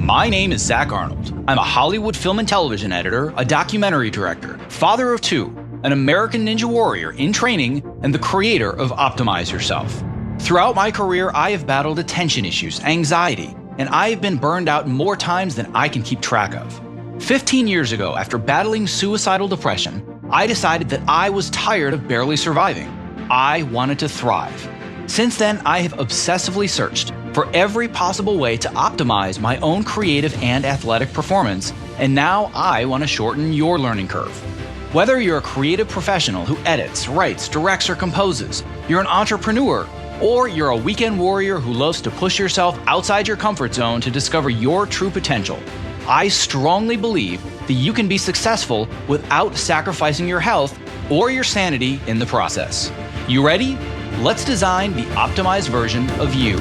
My name is Zach Arnold. I'm a Hollywood film and television editor, a documentary director, father of two, an American Ninja Warrior in training, and the creator of Optimize Yourself. Throughout my career, I have battled attention issues, anxiety, and I have been burned out more times than I can keep track of. 15 years ago, after battling suicidal depression, I decided that I was tired of barely surviving. I wanted to thrive. Since then, I have obsessively searched for every possible way to optimize my own creative and athletic performance, and now I want to shorten your learning curve. Whether you're a creative professional who edits, writes, directs, or composes, you're an entrepreneur, or you're a weekend warrior who loves to push yourself outside your comfort zone to discover your true potential, I strongly believe that you can be successful without sacrificing your health or your sanity in the process. You ready? Let's design the optimized version of you.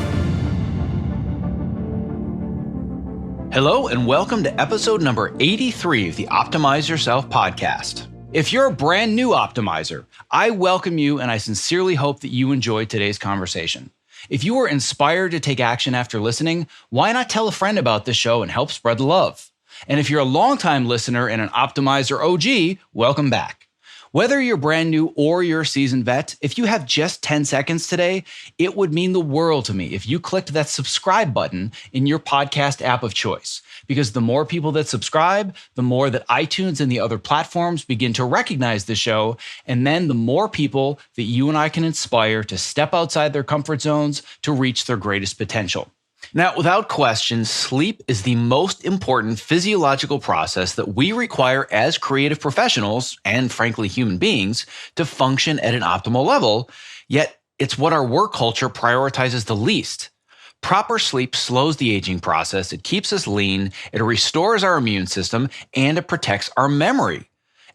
Hello and welcome to episode number 83 of the Optimize Yourself podcast. If you're a brand new optimizer, I welcome you and I sincerely hope that you enjoyed today's conversation. If you were inspired to take action after listening, why not tell a friend about this show and help spread the love? And if you're a longtime listener and an optimizer OG, welcome back. Whether you're brand new or you're a seasoned vet, if you have just 10 seconds today, it would mean the world to me if you clicked that subscribe button in your podcast app of choice. Because the more people that subscribe, the more that iTunes and the other platforms begin to recognize the show, and then the more people that you and I can inspire to step outside their comfort zones to reach their greatest potential. Now, without question, sleep is the most important physiological process that we require as creative professionals, and frankly human beings, to function at an optimal level, yet it's what our work culture prioritizes the least. Proper sleep slows the aging process, it keeps us lean, it restores our immune system, and it protects our memory.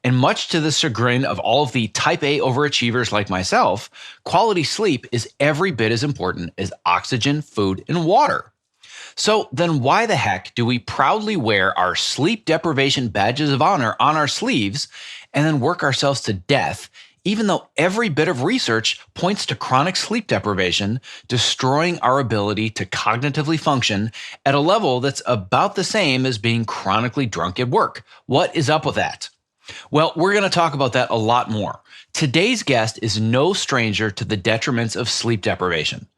And much to the chagrin of all of the type A overachievers like myself, quality sleep is every bit as important as oxygen, food, and water. So then why the heck do we proudly wear our sleep deprivation badges of honor on our sleeves and then work ourselves to death, even though every bit of research points to chronic sleep deprivation destroying our ability to cognitively function at a level that's about the same as being chronically drunk at work? What is up with that? Well, we're going to talk about that a lot more. Today's guest is no stranger to the detriments of sleep deprivation.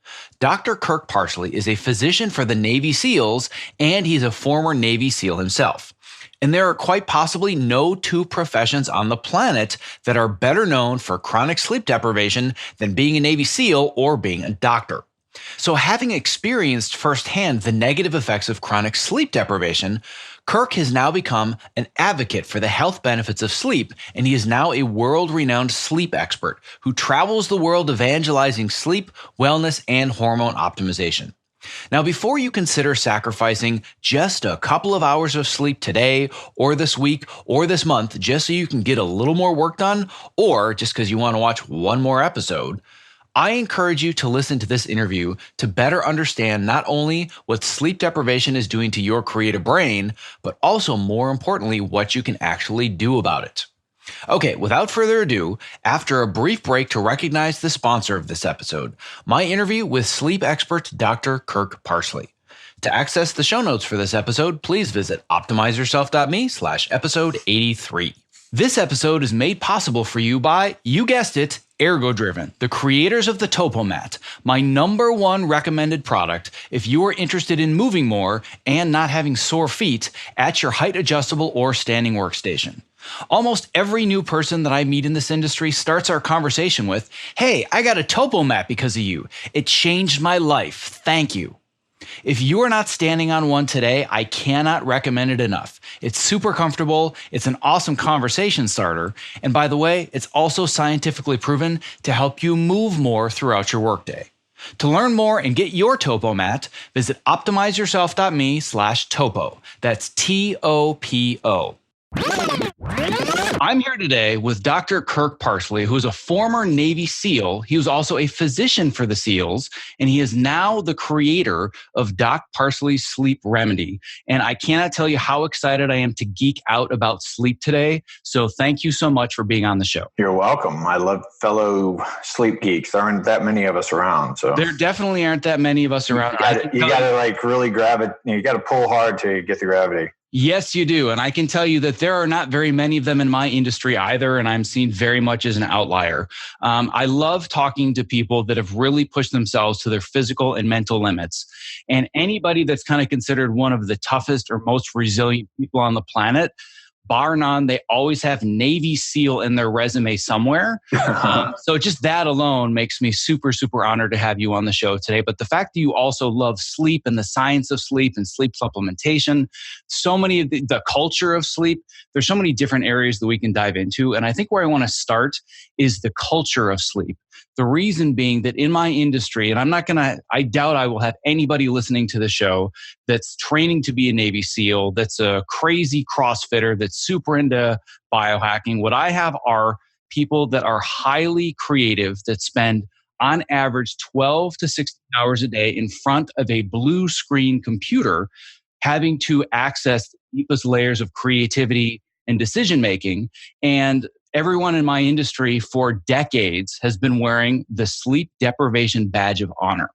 Dr. Kirk Parsley is a physician for the Navy SEALs, and he's a former Navy SEAL himself. And there are quite possibly no two professions on the planet that are better known for chronic sleep deprivation than being a Navy SEAL or being a doctor. So having experienced firsthand the negative effects of chronic sleep deprivation, Kirk has now become an advocate for the health benefits of sleep, and he is now a world-renowned sleep expert who travels the world evangelizing sleep, wellness, and hormone optimization. Now, before you consider sacrificing just a couple of hours of sleep today, or this week, or this month, just so you can get a little more work done, or just because you want to watch one more episode, I encourage you to listen to this interview to better understand not only what sleep deprivation is doing to your creative brain, but also more importantly, what you can actually do about it. Okay, without further ado, after a brief break to recognize the sponsor of this episode, my interview with sleep expert Dr. Kirk Parsley. To access the show notes for this episode, please visit optimizeyourself.me/episode 83. This episode is made possible for you by, you guessed it, Ergo-Driven, the creators of the TopoMat, my number one recommended product if you are interested in moving more and not having sore feet at your height adjustable or standing workstation. Almost every new person that I meet in this industry starts our conversation with, "Hey, I got a TopoMat because of you. It changed my life. Thank you." If you are not standing on one today, I cannot recommend it enough. It's super comfortable, it's an awesome conversation starter, and by the way, it's also scientifically proven to help you move more throughout your workday. To learn more and get your TopoMat, visit optimizeyourself.me/topo. That's TOPO. I'm here today with Dr. Kirk Parsley, who is a former Navy SEAL. He was also a physician for the SEALs, and he is now the creator of Doc Parsley's Sleep Remedy. And I cannot tell you how excited I am to geek out about sleep today. So thank you so much for being on the show. You're welcome. I love fellow sleep geeks. There aren't that many of us around. So there definitely aren't that many of us around. You got to like really grab it. You got to pull hard to get the gravity. Yes, you do. And I can tell you that there are not very many of them in my industry either. And I'm seen very much as an outlier. I love talking to people that have really pushed themselves to their physical and mental limits. And anybody that's kind of considered one of the toughest or most resilient people on the planet, bar none, they always have Navy SEAL in their resume somewhere. So just that alone makes me super, super honored to have you on the show today. But the fact that you also love sleep and the science of sleep and sleep supplementation, so many of the culture of sleep, there's so many different areas that we can dive into. And I think where I want to start is the culture of sleep. The reason being that in my industry, and I doubt I will have anybody listening to the show that's training to be a Navy SEAL, that's a crazy CrossFitter, that's super into biohacking. What I have are people that are highly creative that spend on average 12 to 16 hours a day in front of a blue screen computer, having to access the deepest layers of creativity and decision making. And everyone in my industry for decades has been wearing the Sleep Deprivation Badge of Honor.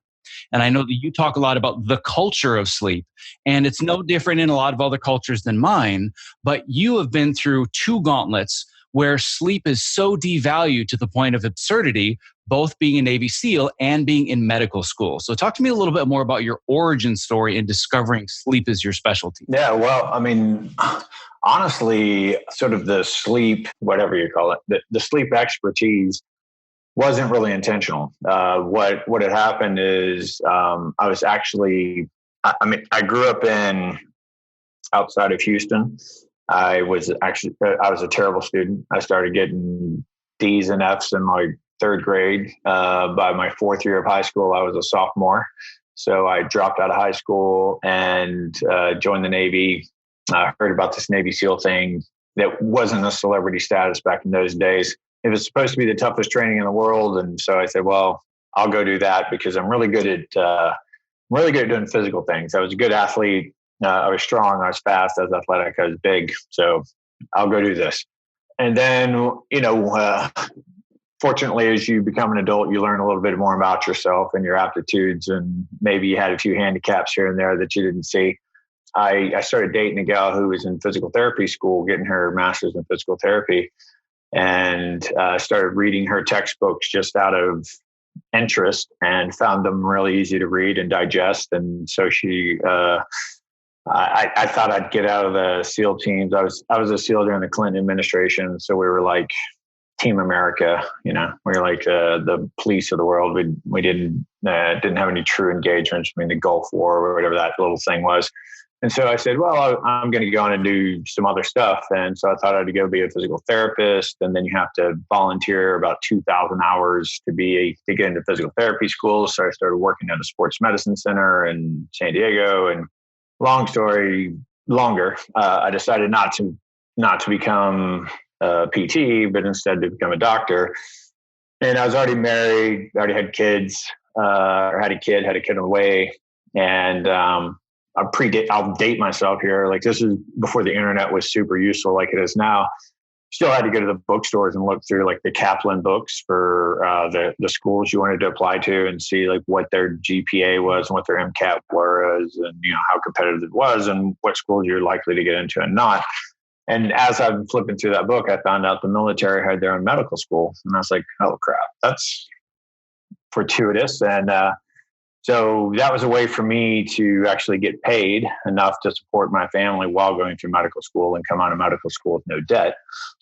And I know that you talk a lot about the culture of sleep, and it's no different in a lot of other cultures than mine, but you have been through two gauntlets where sleep is so devalued to the point of absurdity, both being a Navy SEAL and being in medical school. So talk to me a little bit more about your origin story in discovering sleep as your specialty. Yeah, well, I mean, honestly, sort of the sleep, whatever you call it, the sleep expertise wasn't really intentional. What had happened is I was actually, I grew up outside of Houston. I was a terrible student. I started getting D's and F's in my third grade. By my fourth year of high school, I was a sophomore. So I dropped out of high school and joined the Navy. I heard about this Navy SEAL thing that wasn't a celebrity status back in those days. It was supposed to be the toughest training in the world. And so I said, well, I'll go do that because I'm really good at doing physical things. I was a good athlete. I was strong. I was fast. I was athletic. I was big. So I'll go do this. And then, fortunately, as you become an adult, you learn a little bit more about yourself and your aptitudes. And maybe you had a few handicaps here and there that you didn't see. I started dating a gal who was in physical therapy school, getting her master's in physical therapy, and started reading her textbooks just out of interest and found them really easy to read and digest. And so I thought I'd get out of the SEAL teams. I was a SEAL during the Clinton administration. So we were like Team America, we were like the police of the world. We didn't have any true engagements. I mean, the Gulf War or whatever that little thing was. And so I said, well, I'm going to go on and do some other stuff. And so I thought I'd go be a physical therapist. And then you have to volunteer about 2,000 hours to get into physical therapy school. So I started working at a sports medicine center in San Diego. And long story longer, I decided not to become a PT, but instead to become a doctor. And I was already married, already had kids, or had a kid on the way. And I'll date myself here. Like, this is before the internet was super useful like it is now. Still had to go to the bookstores and look through like the Kaplan books for the schools you wanted to apply to and see like what their GPA was and what their MCAT was and how competitive it was and what schools you're likely to get into and not. And as I'm flipping through that book, I found out the military had their own medical school. And I was like, oh crap, that's fortuitous. And so that was a way for me to actually get paid enough to support my family while going through medical school and come out of medical school with no debt.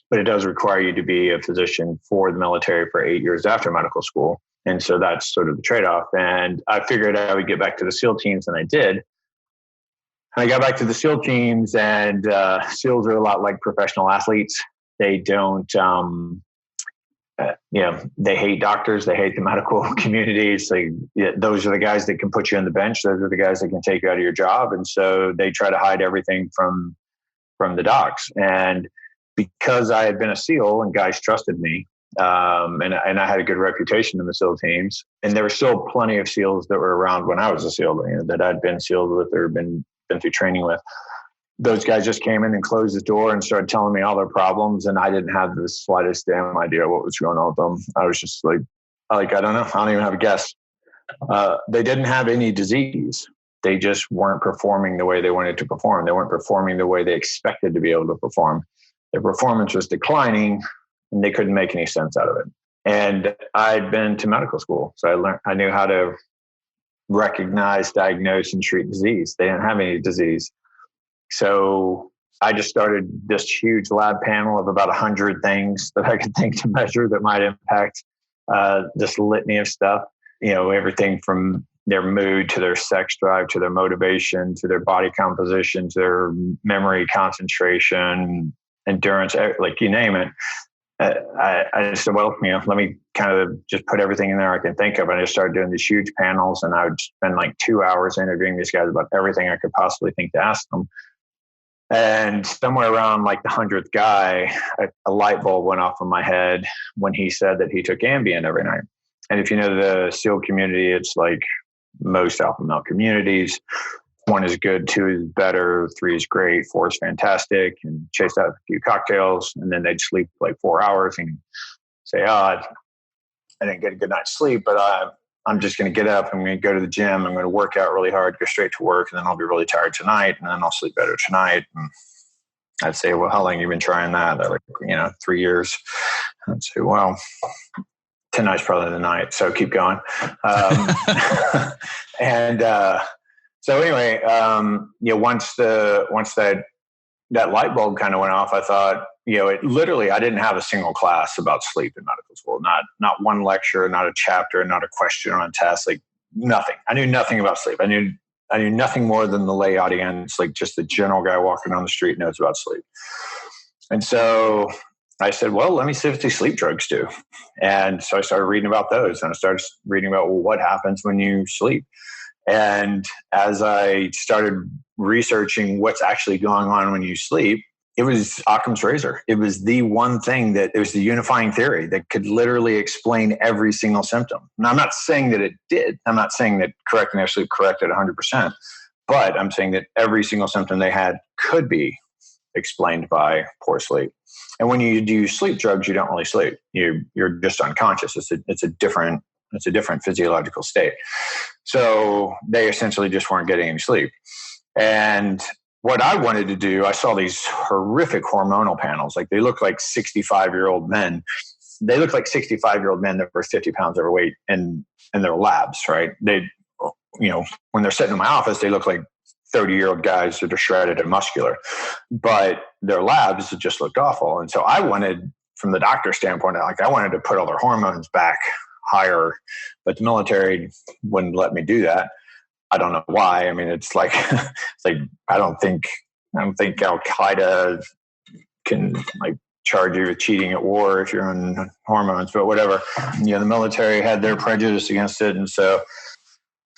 But it does require you to be a physician for the military for 8 years after medical school. And so that's sort of the trade-off. And I figured I would get back to the SEAL teams, and I did. I got back to the SEAL teams, and SEALs are a lot like professional athletes. They don't, they hate doctors. They hate the medical community. It's like, those are the guys that can put you on the bench. Those are the guys that can take you out of your job. And so they try to hide everything from the docs. And because I had been a SEAL and guys trusted me, and I had a good reputation in the SEAL teams, and there were still plenty of SEALs that were around when I was a SEAL, that I'd been SEALed with or been through training with. Those guys just came in and closed the door and started telling me all their problems, and I didn't have the slightest damn idea what was going on with them. I was just like I don't know. I don't even have a guess. They didn't have any disease. They just weren't performing the way they wanted to perform. They weren't performing the way they expected to be able to perform. Their performance was declining, and they couldn't make any sense out of it. And I'd been to medical school, so I knew how to recognize, diagnose, and treat disease. They didn't have any disease. So I just started this huge lab panel of about 100 things that I could think to measure that might impact this litany of stuff. Everything from their mood to their sex drive, to their motivation, to their body composition, to their memory, concentration, endurance, like you name it. I just said, well, let me kind of just put everything in there I can think of. And I just started doing these huge panels, and I would spend like 2 hours interviewing these guys about everything I could possibly think to ask them. And somewhere around like the 100th guy, a light bulb went off in my head when he said that he took Ambien every night. And if you know the SEAL community, it's like most alpha male communities. 1 is good, 2 is better, 3 is great, 4 is fantastic, and chase out a few cocktails, and then they'd sleep like 4 hours and say, I didn't get a good night's sleep, but I'm just going to get up, I'm going to go to the gym, I'm going to work out really hard, go straight to work, and then I'll be really tired tonight, and then I'll sleep better tonight. And I'd say, well, how long have you been trying that? They're like, 3 years. I'd say, well, tonight's probably the night, so keep going. So anyway, once that light bulb kind of went off, I thought, I didn't have a single class about sleep in medical school. Not one lecture, not a chapter, not a question on a test, like nothing. I knew nothing about sleep. I knew nothing more than the lay audience, like just the general guy walking down the street knows about sleep. And so I said, well, let me see what these sleep drugs do. And so I started reading about those, and I started reading about, well, what happens when you sleep. And as I started researching what's actually going on when you sleep, it was Occam's razor. It was the one thing it was the unifying theory that could literally explain every single symptom. And I'm not saying that it did. I'm not saying that correcting their sleep corrected 100%, but I'm saying that every single symptom they had could be explained by poor sleep. And when you do sleep drugs, you don't really sleep. You're just unconscious. It's a different physiological state. So they essentially just weren't getting any sleep. And what I wanted to do, I saw these horrific hormonal panels. Like they look like 65-year-old men. They look like 65-year-old men that were 50 pounds overweight in their labs, right? They, when they're sitting in my office, they look like 30-year-old guys that are shredded and muscular, but their labs just looked awful. And so I wanted, from the doctor standpoint, I wanted to put all their hormones back higher, but the military wouldn't let me do that. I don't know why. I mean, it's like I don't think Al-Qaeda can charge you with cheating at war if you're on hormones, but whatever. The military had their prejudice against it, and so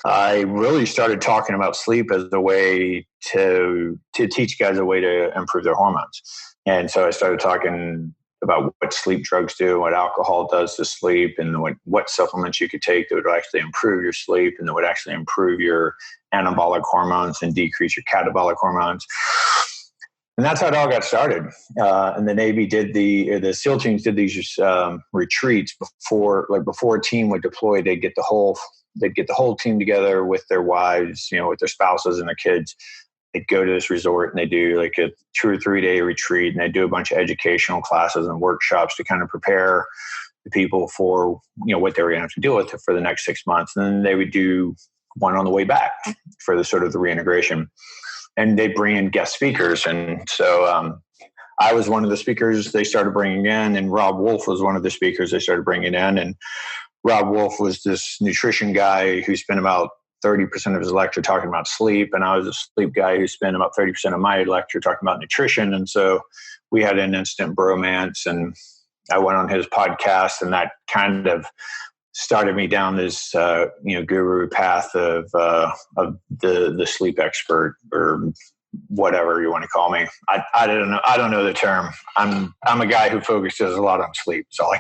I really started talking about sleep as a way to teach guys a way to improve their hormones. And so I started talking about what sleep drugs do, what alcohol does to sleep, and what supplements you could take that would actually improve your sleep and that would actually improve your anabolic hormones and decrease your catabolic hormones. And that's how it all got started. And the Navy did the SEAL teams did these retreats before a team would deploy. They'd get the whole team together with their wives, with their spouses and their kids. They'd go to this resort and they do like a 2 or 3 day retreat, and they do a bunch of educational classes and workshops to kind of prepare the people for, what they were going to have to deal with for the next 6 months. And then they would do one on the way back for the sort of the reintegration, and they bring in guest speakers. And so I was one of the speakers they started bringing in, and Rob Wolf was one of the speakers they started bringing in. And Rob Wolf was this nutrition guy who spent about 30% of his lecture talking about sleep. And I was a sleep guy who spent about 30% of my lecture talking about nutrition. And so we had an instant bromance, and I went on his podcast, and that kind of started me down this, guru path of the sleep expert, or whatever you want to call me. I don't know. I don't know the term. I'm a guy who focuses a lot on sleep. So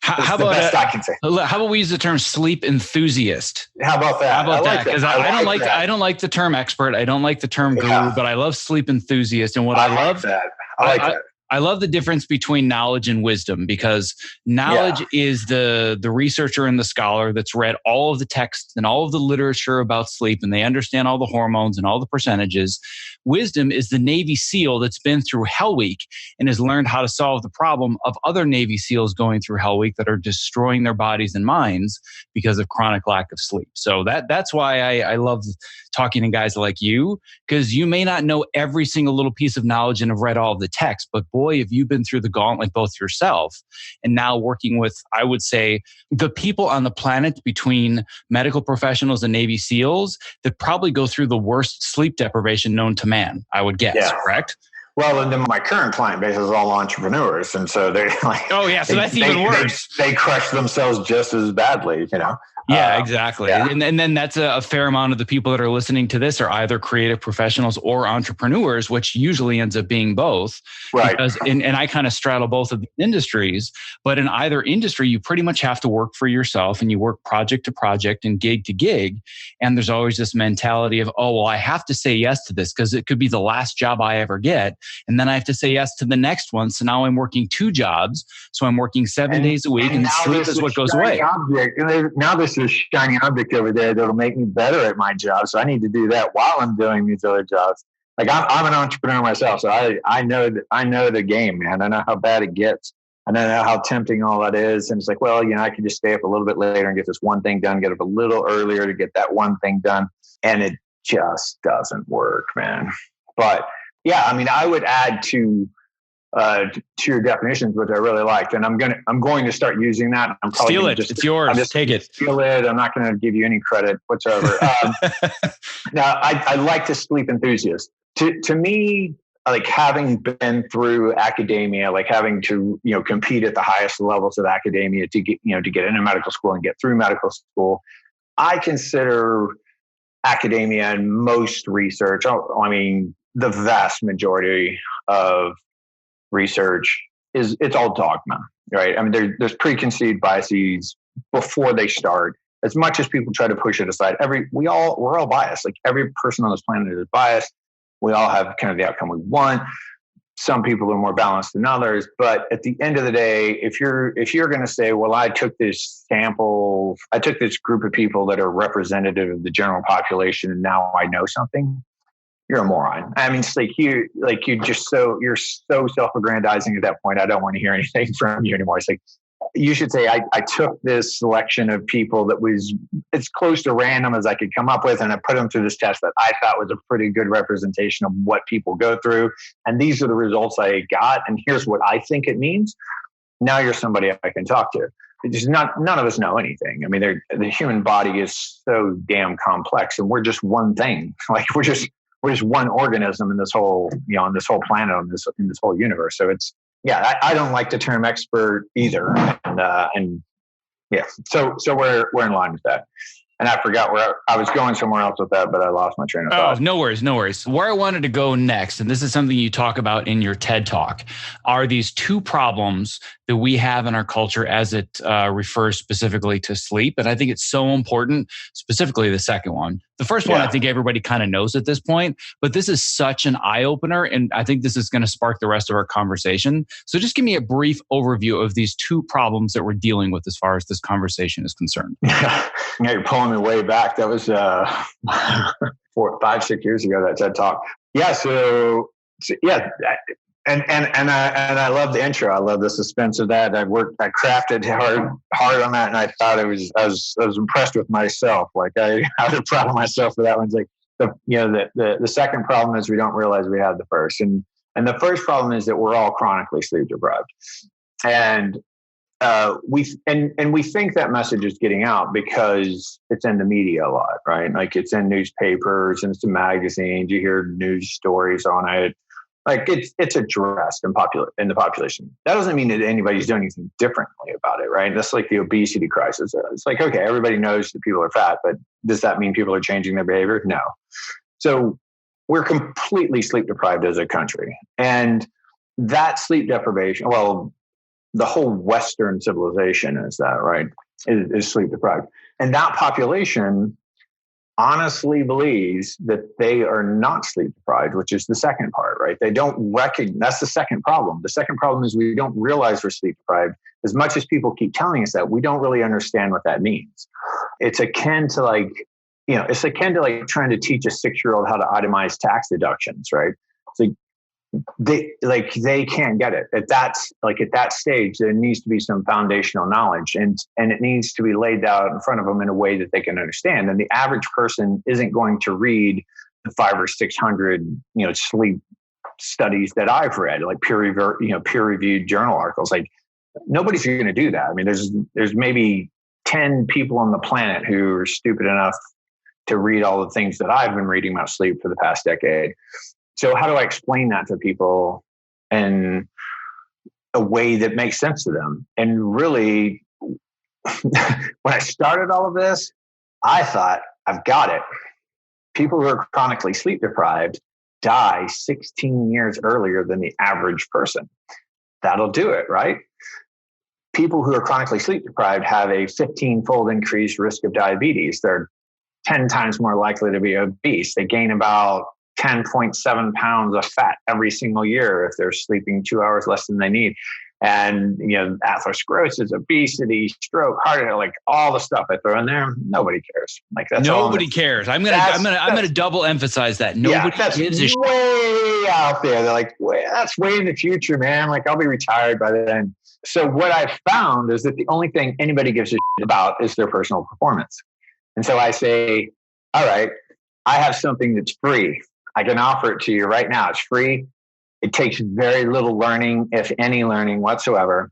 how the about best I can say. How about we use the term sleep enthusiast? How about that? How about that? Because I I don't like the term expert. I don't like the term guru, but I love sleep enthusiast. And what I love that. I like that. I love the difference between knowledge and wisdom, because knowledge is the researcher and the scholar that's read all of the texts and all of the literature about sleep, and they understand all the hormones and all the percentages. Wisdom is the Navy SEAL that's been through Hell Week and has learned how to solve the problem of other Navy SEALs going through Hell Week that are destroying their bodies and minds because of chronic lack of sleep. So that's why I love talking to guys like you, because you may not know every single little piece of knowledge and have read all of the text, but boy, have you been through the gauntlet both yourself and now working with, I would say, the people on the planet between medical professionals and Navy SEALs that probably go through the worst sleep deprivation known to man, I would guess, correct? Well, and then my current client base is all entrepreneurs. And so they're like, oh yeah, so that's even worse. They crush themselves just as badly, you know? Yeah, exactly. Yeah. And then that's a fair amount of the people that are listening to this are either creative professionals or entrepreneurs, which usually ends up being both. Right. Because, and I kind of straddle both of the industries, but in either industry, you pretty much have to work for yourself and you work project to project and gig to gig. And there's always this mentality of, oh, well, I have to say yes to this because it could be the last job I ever get. And then I have to say yes to the next one. So now I'm working 2 jobs. So I'm working 7 days a week and sleep is what goes away. Now this is a shiny object over there that'll make me better at my job. So I need to do that while I'm doing these other jobs. Like I'm an entrepreneur myself. So I know the game, man. I know how bad it gets. I know how tempting all that is. And it's like, well, you know, I can just stay up a little bit later and get this one thing done, get up a little earlier to get that one thing done. And it just doesn't work, man. But yeah, I mean, I would add to your definitions, which I really liked, and I'm going to start using that. I'm probably steal it. It's yours. Take it. Steal it. I'm not going to give you any credit whatsoever. Now, I like to sleep enthusiast. To me, like having been through academia, like having to compete at the highest levels of academia to get into medical school and get through medical school, I consider academia and most research. I mean, the vast majority of research it's all dogma, right? I mean, there's preconceived biases before they start. As much as people try to push it aside, we're all biased. Like every person on this planet is biased. We all have kind of the outcome we want. Some people are more balanced than others, but at the end of the day, if you're going to say, well, I took this group of people that are representative of the general population, and now I know something, you're a moron. I mean, it's like you're so self-aggrandizing at that point. I don't want to hear anything from you anymore. It's like, you should say, I took this selection of people that was as close to random as I could come up with, and I put them through this test that I thought was a pretty good representation of what people go through. And these are the results I got. And here's what I think it means. Now you're somebody I can talk to. It's none of us know anything. I mean, the human body is so damn complex, and we're just one thing. Like we're just one organism in this whole, on this whole planet, in this whole universe. So it's, yeah, I don't like the term expert either. And yeah, so we're in line with that. And I forgot where I was going somewhere else with that, but I lost my train of thought. Oh, no worries. Where I wanted to go next, and this is something you talk about in your TED Talk, are these 2 problems that we have in our culture as it refers specifically to sleep. And I think it's so important, specifically the second one. The first one, I think everybody kind of knows at this point, but this is such an eye-opener, and I think this is going to spark the rest of our conversation. So just give me a brief overview of these 2 problems that we're dealing with as far as this conversation is concerned. Yeah, you're pulling me way back. That was 5-6 years ago, that TED Talk. Yeah, so yeah. And I love the intro. I love the suspense of that. I crafted hard on that, and I thought I was impressed with myself. Like I was proud of myself for that one. It's like the second problem is we don't realize we have the first, and the first problem is that we're all chronically sleep deprived, and we think that message is getting out because it's in the media a lot, right? Like it's in newspapers and it's in magazines. You hear news stories on it. Like it's addressed in the population. That doesn't mean that anybody's doing anything differently about it, right? That's like the obesity crisis. It's like, okay, everybody knows that people are fat, but does that mean people are changing their behavior? No. So we're completely sleep deprived as a country. And that sleep deprivation, well, the whole Western civilization is that, right? Is sleep deprived. And that population honestly believes that they are not sleep deprived, which is the second part, right? They don't recognize, that's the second problem. The second problem is we don't realize we're sleep deprived. As much as people keep telling us that, we don't really understand what that means. It's akin to it's akin to like trying to teach a 6-year-old how to itemize tax deductions, right? It's they can't get it at that stage. There needs to be some foundational knowledge, and it needs to be laid out in front of them in a way that they can understand. And the average person isn't going to read the 500 or 600 sleep studies that I've read, like peer reviewed journal articles. Like, nobody's going to do that. I mean, there's maybe 10 people on the planet who are stupid enough to read all the things that I've been reading about sleep for the past decade. So how do I explain that to people in a way that makes sense to them? And really, when I started all of this, I thought, I've got it. People who are chronically sleep deprived die 16 years earlier than the average person. That'll do it, right? People who are chronically sleep deprived have a 15-fold increased risk of diabetes. They're 10 times more likely to be obese. They gain about 10.7 pounds of fat every single year if they're sleeping 2 hours less than they need. And, atherosclerosis, obesity, stroke, heart attack, like all the stuff I throw in there, nobody cares. Like, that's nobody cares. I'm gonna double emphasize that. Nobody gives a shit. Way out there. They're like, that's way in the future, man. Like, I'll be retired by then. So what I've found is that the only thing anybody gives a shit about is their personal performance. And so I say, all right, I have something that's free. I can offer it to you right now. It's free. It takes very little learning, if any learning whatsoever.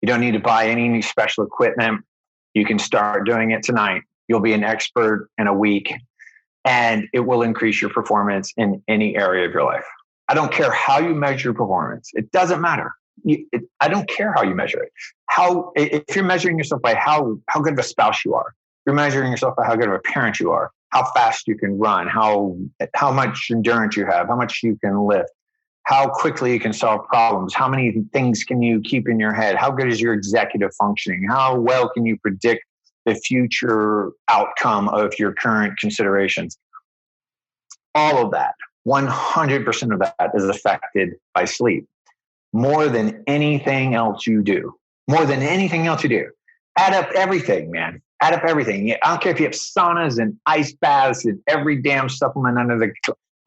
You don't need to buy any new special equipment. You can start doing it tonight. You'll be an expert in a week, and it will increase your performance in any area of your life. I don't care how you measure performance. It doesn't matter. I don't care how you measure it. If you're measuring yourself by how good of a spouse you are, you're measuring yourself by how good of a parent you are, how fast you can run, how much endurance you have, how much you can lift, how quickly you can solve problems, how many things can you keep in your head, how good is your executive functioning, how well can you predict the future outcome of your current considerations. All of that, 100% of that is affected by sleep. More than anything else you do. More than anything else you do. Add up everything, man. Add up everything. I don't care if you have saunas and ice baths and every damn supplement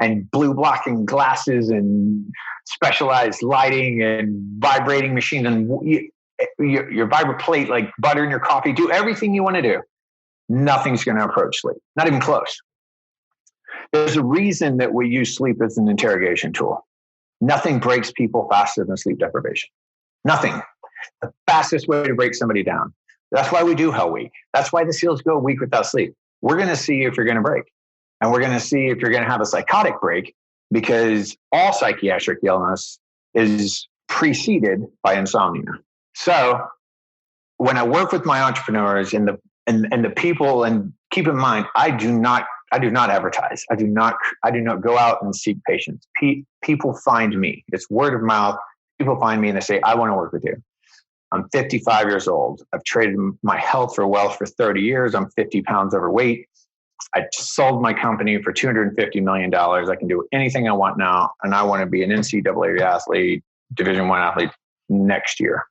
and blue blocking glasses and specialized lighting and vibrating machine and your vibroplate, like butter in your coffee. Do everything you want to do. Nothing's going to approach sleep. Not even close. There's a reason that we use sleep as an interrogation tool. Nothing breaks people faster than sleep deprivation. Nothing. The fastest way to break somebody down. That's why we do Hell Week. That's why the SEALs go a week without sleep. We're going to see if you're going to break. And we're going to see if you're going to have a psychotic break, because all psychiatric illness is preceded by insomnia. So when I work with my entrepreneurs and the people, and keep in mind, I do not advertise. I do not go out and seek patients. People find me. It's word of mouth. People find me and they say, I want to work with you. I'm 55 years old. I've traded my health for wealth for 30 years. I'm 50 pounds overweight. I sold my company for $250 million. I can do anything I want now. And I want to be an NCAA athlete, Division I athlete next year.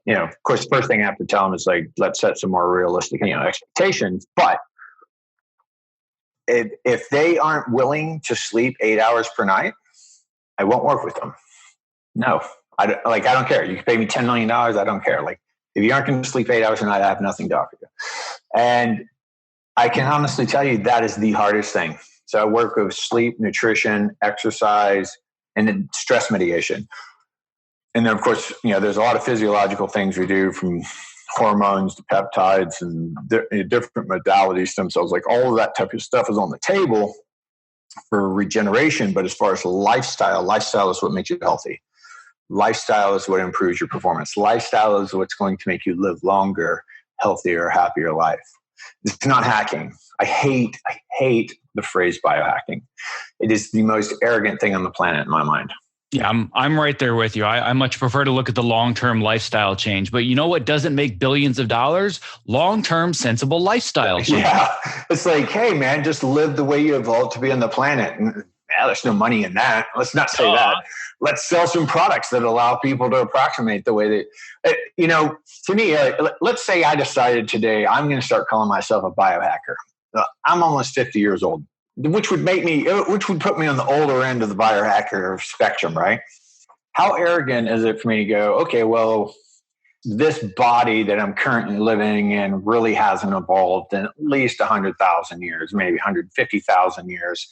Of course, the first thing I have to tell them is like, let's set some more realistic, expectations. But if they aren't willing to sleep 8 hours per night, I won't work with them. No, I don't care. You can pay me $10 million. I don't care. Like, if you aren't going to sleep 8 hours a night, I have nothing to offer you. And I can honestly tell you that is the hardest thing. So I work with sleep, nutrition, exercise, and then stress mitigation. And then, of course, there's a lot of physiological things we do, from hormones to peptides and different modalities, stem cells, like all of that type of stuff is on the table for regeneration. But as far as lifestyle is what makes you healthy. Lifestyle is what improves your performance. Lifestyle is what's going to make you live longer, healthier, happier life. It's not hacking. I hate the phrase biohacking. It is the most arrogant thing on the planet in my mind. Yeah, I'm right there with you. I much prefer to look at the long-term lifestyle change. But you know what doesn't make billions of dollars? Long-term sensible lifestyle change. Yeah. It's like, hey, man, just live the way you evolved to be on the planet. And there's no money in that. Let's not say that. Let's sell some products that allow people to approximate the way that, to me, let's say I decided today I'm going to start calling myself a biohacker. I'm almost 50 years old, which would put me on the older end of the biohacker spectrum, right? How arrogant is it for me to go, okay, well, this body that I'm currently living in really hasn't evolved in at least 100,000 years, maybe 150,000 years.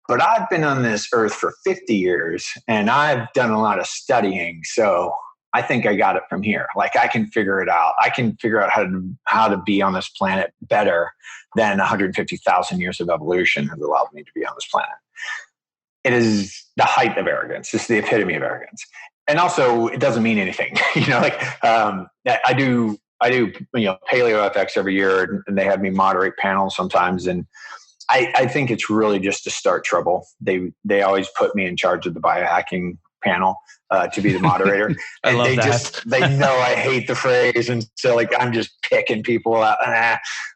But I've been on this earth for 50 years and I've done a lot of studying. So I think I got it from here. Like I can figure it out. I can figure out how to be on this planet better than 150,000 years of evolution has allowed me to be on this planet. It is the height of arrogance. It's the epitome of arrogance. And also it doesn't mean anything. I do Paleo FX every year and they have me moderate panels sometimes. And I think it's really just to start trouble. They always put me in charge of the biohacking panel to be the moderator. I love they that. they know I hate the phrase. And so like, I'm just picking people out.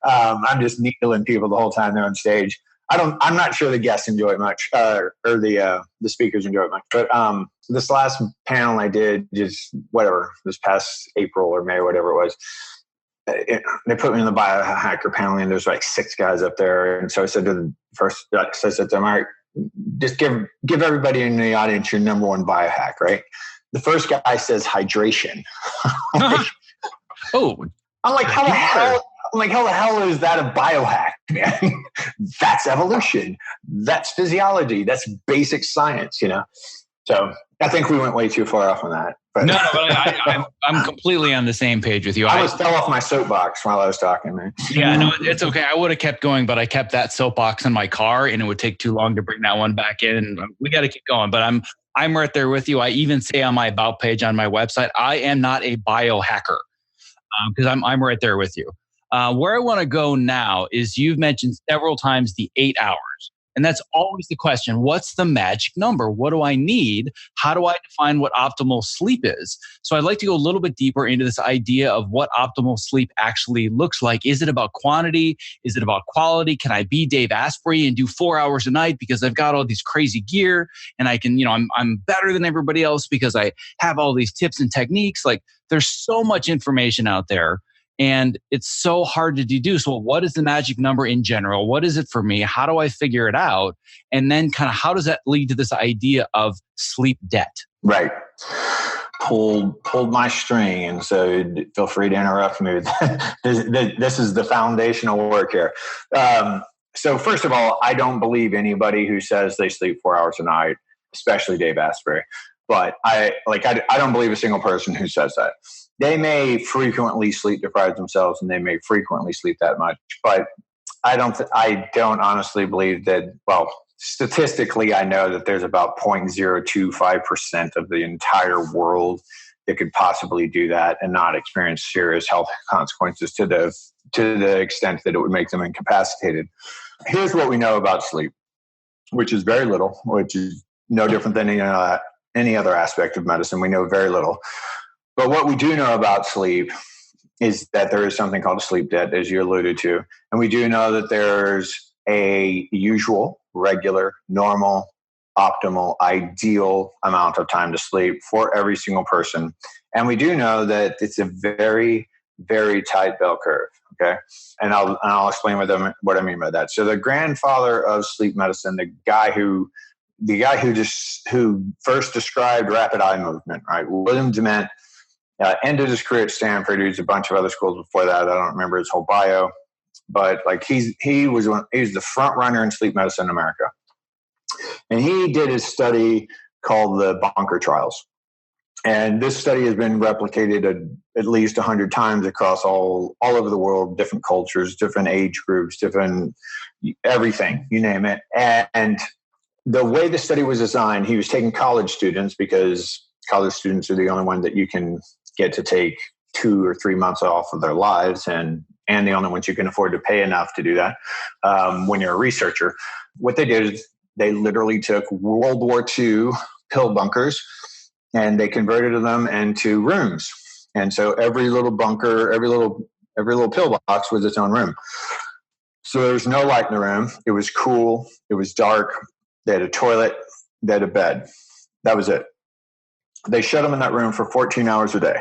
I'm just needling people the whole time they're on stage. I'm not sure the guests enjoy it much, or the speakers enjoy it much. But this last panel I did, just this past April or May, whatever it was, they put me in the biohacker panel, and there's like 6 guys up there. And so I said to the first, I said to them, all right, just give everybody in the audience your number one biohack, right? The first guy says hydration. Oh, I'm like, how the hell is that a biohack, man? That's evolution. That's physiology. That's basic science, So I think we went way too far off on that. But no, but I'm completely on the same page with you. I fell off my soapbox while I was talking, man. Yeah, no, it's okay. I would have kept going, but I kept that soapbox in my car, and it would take too long to bring that one back in. We got to keep going. But I'm right there with you. I even say on my about page on my website, I am not a biohacker because I'm right there with you. Where I want to go now is you've mentioned several times the 8 hours. And that's always the question. What's the magic number? What do I need? How do I define what optimal sleep is? So I'd like to go a little bit deeper into this idea of what optimal sleep actually looks like. Is it about quantity? Is it about quality? Can I be Dave Asprey and do 4 hours a night because I've got all these crazy gear and I can, I'm better than everybody else because I have all these tips and techniques? Like there's so much information out there. And it's so hard to deduce. Well, what is the magic number in general? What is it for me? How do I figure it out? And then kind of how does that lead to this idea of sleep debt? Right. Pulled my string. And so feel free to interrupt me. This is the foundational work here. So first of all, I don't believe anybody who says they sleep 4 hours a night, especially Dave Asprey. But I don't believe a single person who says that. They may frequently sleep deprive themselves and they may frequently sleep that much, but I don't honestly believe that. Well, statistically, I know that there's about 0.025% of the entire world that could possibly do that and not experience serious health consequences to the extent that it would make them incapacitated. Here's what we know about sleep, which is very little, which is no different than any other aspect of medicine. We know very little. But what we do know about sleep is that there is something called a sleep debt, as you alluded to. And we do know that there's a usual, regular, normal, optimal, ideal amount of time to sleep for every single person. And we do know that it's a very, very tight bell curve. Okay. And I'll explain what I mean by that. So the grandfather of sleep medicine, the guy who first described rapid eye movement, right? William Dement, ended his career at Stanford. He was a bunch of other schools before that. I don't remember his whole bio, but like he was the front runner in sleep medicine in America. And he did his study called the Bonker Trials. And this study has been replicated at least 100 times across all over the world, different cultures, different age groups, different everything, you name it. And the way the study was designed, he was taking college students because college students are the only one that you can get to take 2 or 3 months off of their lives and the only ones you can afford to pay enough to do that when you're a researcher. What they did is They literally took World War II pill bunkers and they converted them into rooms. And so every little bunker, every little pill box was its own room. So there was no light in the room. It was cool. It was dark. They had a toilet. They had a bed. That was it. They shut them in that room for 14 hours a day.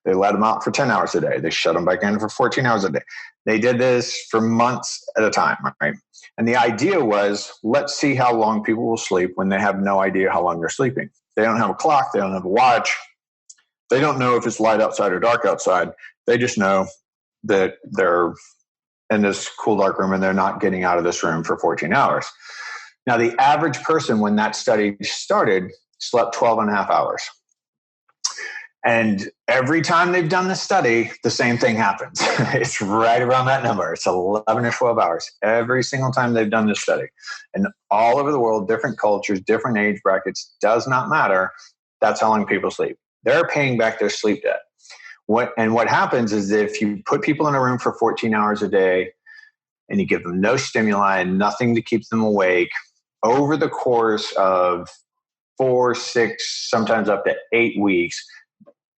They let them out for 10 hours a day. They shut them back in for 14 hours a day. They did this for months at a time, right? And the idea was, let's see how long people will sleep when they have no idea how long they're sleeping. They don't have a clock. They don't have a watch. They don't know if it's light outside or dark outside. They just know that they're in this cool dark room and they're not getting out of this room for 14 hours. Now, the average person, when that study started, slept 12 and a half hours. And every time they've done this study, the same thing happens. It's right around that number. It's 11 or 12 hours every single time they've done this study. And all over the world, different cultures, different age brackets, does not matter. That's how long people sleep. They're paying back their sleep debt. What happens is if you put people in a room for 14 hours a day and you give them no stimuli and nothing to keep them awake, over the course of 4, 6, sometimes up to 8 weeks,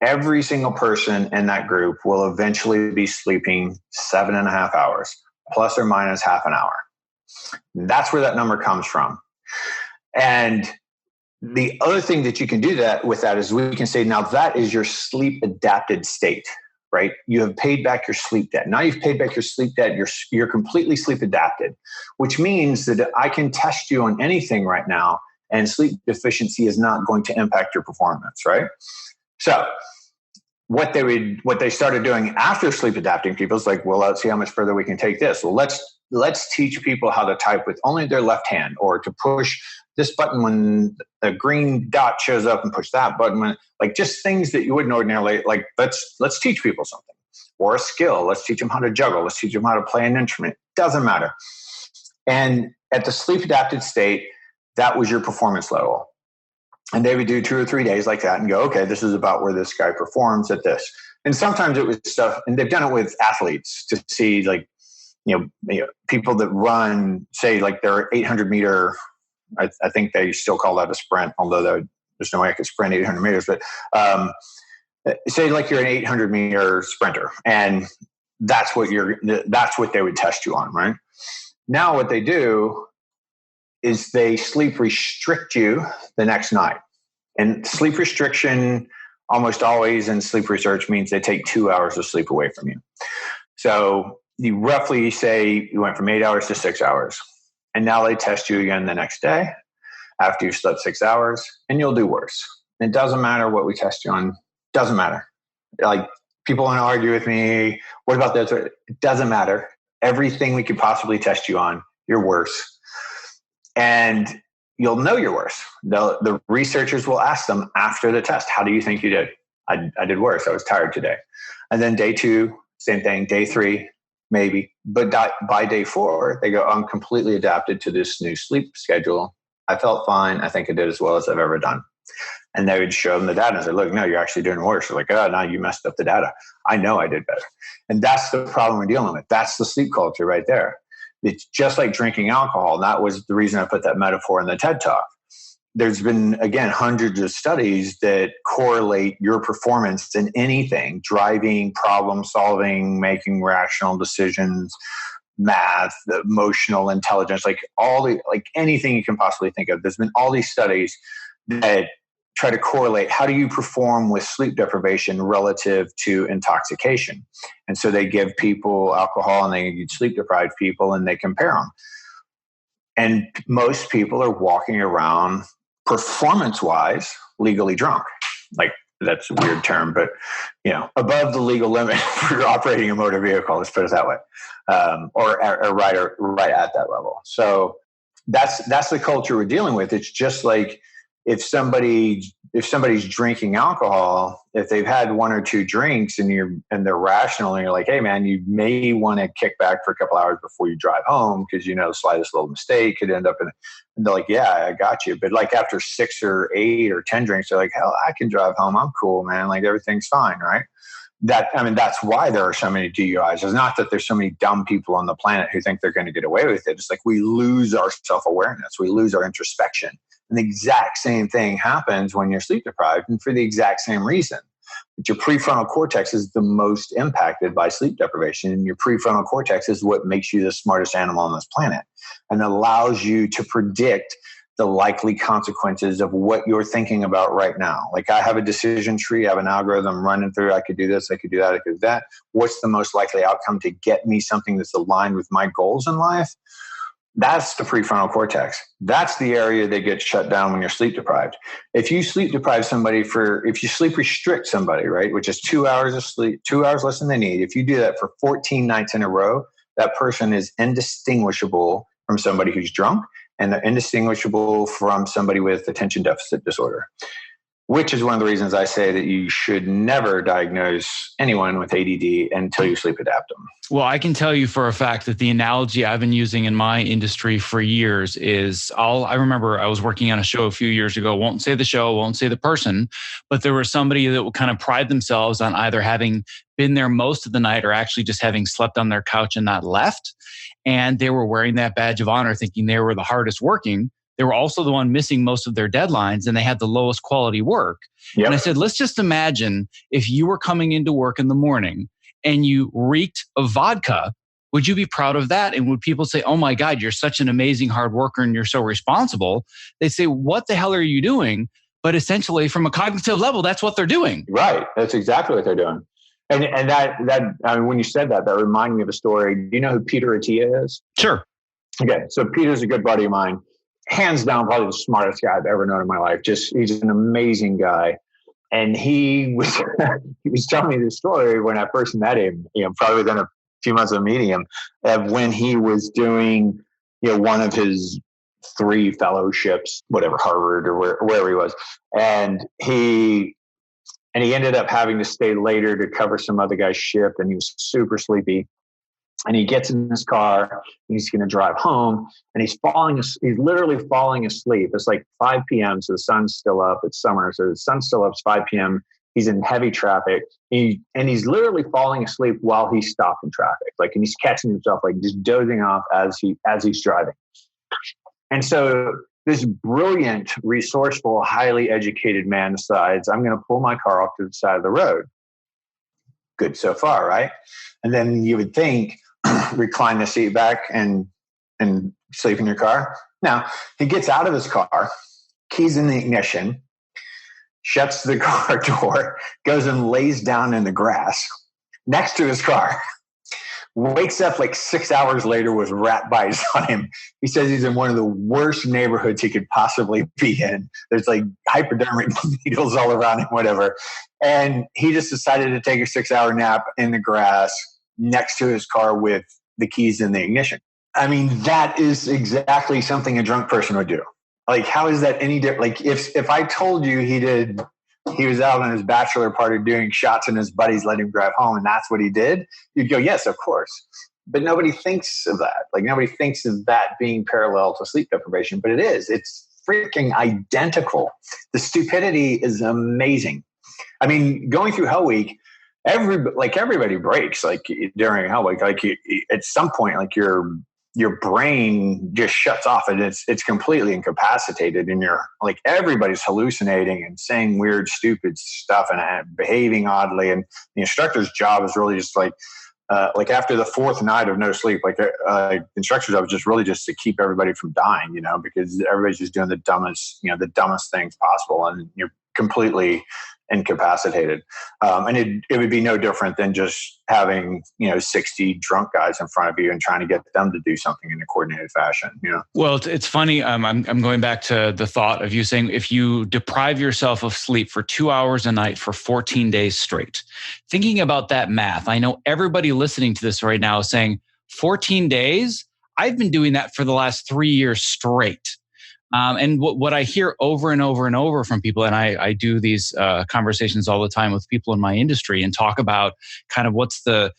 every single person in that group will eventually be sleeping 7.5 hours, plus or minus half an hour. That's where that number comes from. And the other thing that you can do that with that is we can say, now that is your sleep adapted state, right? You have paid back your sleep debt. Now you've paid back your sleep debt. You're completely sleep adapted, which means that I can test you on anything right now, and sleep deficiency is not going to impact your performance, right? So what they started doing after sleep adapting people is like, well, let's see how much further we can take this. Well, let's teach people how to type with only their left hand, or to push this button when the green dot shows up, and push that button when, like, just things that you wouldn't ordinarily, like, let's teach people something, or a skill. Let's teach them how to juggle. Let's teach them how to play an instrument. Doesn't matter. And at the sleep adapted state, that was your performance level. And they would do 2 or 3 days like that and go, okay, this is about where this guy performs at this. And sometimes it was stuff, and they've done it with athletes to see, like, people that run, say, like their 800 meter, I think they still call that a sprint, although there's no way I could sprint 800 meters. But say like you're an 800 meter sprinter, and that's what they would test you on, right? Now what they do is they sleep restrict you the next night. And sleep restriction almost always in sleep research means they take 2 hours of sleep away from you. So you roughly say you went from 8 hours to 6 hours. And now they test you again the next day after you slept 6 hours, and you'll do worse. It doesn't matter what we test you on. Doesn't matter. Like, people want to argue with me. What about this? It doesn't matter. Everything we could possibly test you on, you're worse. And you'll know you're worse. The researchers will ask them after the test, how do you think you did? I did worse. I was tired today. And then day 2, same thing. Day 3, maybe. But by day 4, they go, I'm completely adapted to this new sleep schedule. I felt fine. I think I did as well as I've ever done. And they would show them the data and say, look, no, you're actually doing worse. They're like, oh, now you messed up the data. I know I did better. And that's the problem we're dealing with. That's the sleep culture right there. It's just like drinking alcohol. And that was the reason I put that metaphor in the TED Talk. There's been, again, hundreds of studies that correlate your performance in anything: driving, problem solving, making rational decisions, math, emotional intelligence, like anything you can possibly think of. There's been all these studies that try to correlate how do you perform with sleep deprivation relative to intoxication. And so they give people alcohol and they sleep deprived people and they compare them. And most people are walking around performance-wise legally drunk. Like, that's a weird term, but above the legal limit for operating a motor vehicle, let's put it that way, or right at that level. So that's the culture we're dealing with. It's just like if somebody's drinking alcohol, if they've had 1 or 2 drinks and they're rational, and you're like, hey man, you may want to kick back for a couple hours before you drive home because the slightest little mistake could end up in it. And they're like, yeah, I got you. But like after 6 or 8 or 10 drinks, they're like, hell, I can drive home. I'm cool, man. Like, everything's fine, right? that's why there are so many DUIs. It's not that there's so many dumb people on the planet who think they're going to get away with it. It's like we lose our self-awareness. We lose our introspection. And the exact same thing happens when you're sleep deprived, and for the exact same reason. But your prefrontal cortex is the most impacted by sleep deprivation. And your prefrontal cortex is what makes you the smartest animal on this planet and allows you to predict the likely consequences of what you're thinking about right now. Like I have a decision tree, I have an algorithm running through, I could do this, I could do that, I could do that. What's the most likely outcome to get me something that's aligned with my goals in life? That's the prefrontal cortex. That's the area that gets shut down when you're sleep deprived. If you sleep deprive somebody if you sleep restrict somebody, right, which is 2 hours of sleep, 2 hours less than they need, if you do that for 14 nights in a row, that person is indistinguishable from somebody who's drunk, and they're indistinguishable from somebody with attention deficit disorder, which is one of the reasons I say that you should never diagnose anyone with ADD until you sleep adapt them. Well, I can tell you for a fact that the analogy I've been using in my industry for years is I remember I was working on a show a few years ago, won't say the show, won't say the person, but there was somebody that would kind of pride themselves on either having been there most of the night or actually just having slept on their couch and not left. And they were wearing that badge of honor thinking they were the hardest working. They were also the one missing most of their deadlines and they had the lowest quality work. Yep. And I said, let's just imagine if you were coming into work in the morning and you reeked of vodka, would you be proud of that? And would people say, oh my God, you're such an amazing hard worker and you're so responsible? They'd say, what the hell are you doing? But essentially from a cognitive level, that's what they're doing. Right. That's exactly what they're doing. And that I mean, when you said that reminded me of a story. Do you know who Peter Attia is? Sure. Okay. So Peter's a good buddy of mine. Hands down, probably the smartest guy I've ever known in my life. He's an amazing guy. And he was telling me this story when I first met him, probably within a few months of meeting him, when he was doing, one of his 3 fellowships, whatever, Harvard or wherever he was. And he ended up having to stay later to cover some other guy's shift, and he was super sleepy. And he gets in his car, and he's going to drive home, and he's literally falling asleep. It's like 5 p.m., so the sun's still up. It's summer, so the sun's still up. It's 5 p.m. He's in heavy traffic, and he's literally falling asleep while he's stopped in traffic. And he's catching himself, just dozing off as he's driving. And so this brilliant, resourceful, highly educated man decides, I'm going to pull my car off to the side of the road. Good so far, right? And then you would think, recline the seat back and sleep in your car. Now, he gets out of his car, keys in the ignition, shuts the car door, goes and lays down in the grass next to his car. Wakes up 6 hours later with rat bites on him. He says he's in one of the worst neighborhoods he could possibly be in. There's hypodermic needles all around him, whatever. And he just decided to take a 6-hour nap in the grass next to his car with the keys in the ignition. I mean, that is exactly something a drunk person would do. How is that any different? If I told you he was out on his bachelor party doing shots and his buddies let him drive home and that's what he did, you'd go, yes, of course. But nobody thinks of that. Nobody thinks of that being parallel to sleep deprivation, but it is. It's freaking identical. The stupidity is amazing. I mean, going through Hell Week, everybody breaks during Hell Week. At some point, your brain just shuts off and it's completely incapacitated, and you're everybody's hallucinating and saying weird, stupid stuff and behaving oddly. And the instructor's job is really just after the 4th night of no sleep, the instructor's job is just to keep everybody from dying, because everybody's just doing the dumbest things possible, and you're completely incapacitated. And it would be no different than just having, 60 drunk guys in front of you and trying to get them to do something in a coordinated fashion, Well, it's funny. I'm going back to the thought of you saying, if you deprive yourself of sleep for 2 hours a night for 14 days straight, thinking about that math, I know everybody listening to this right now is saying 14 days. I've been doing that for the last 3 years straight. And what I hear over and over and over from people, and I do these conversations all the time with people in my industry and talk about kind of what's the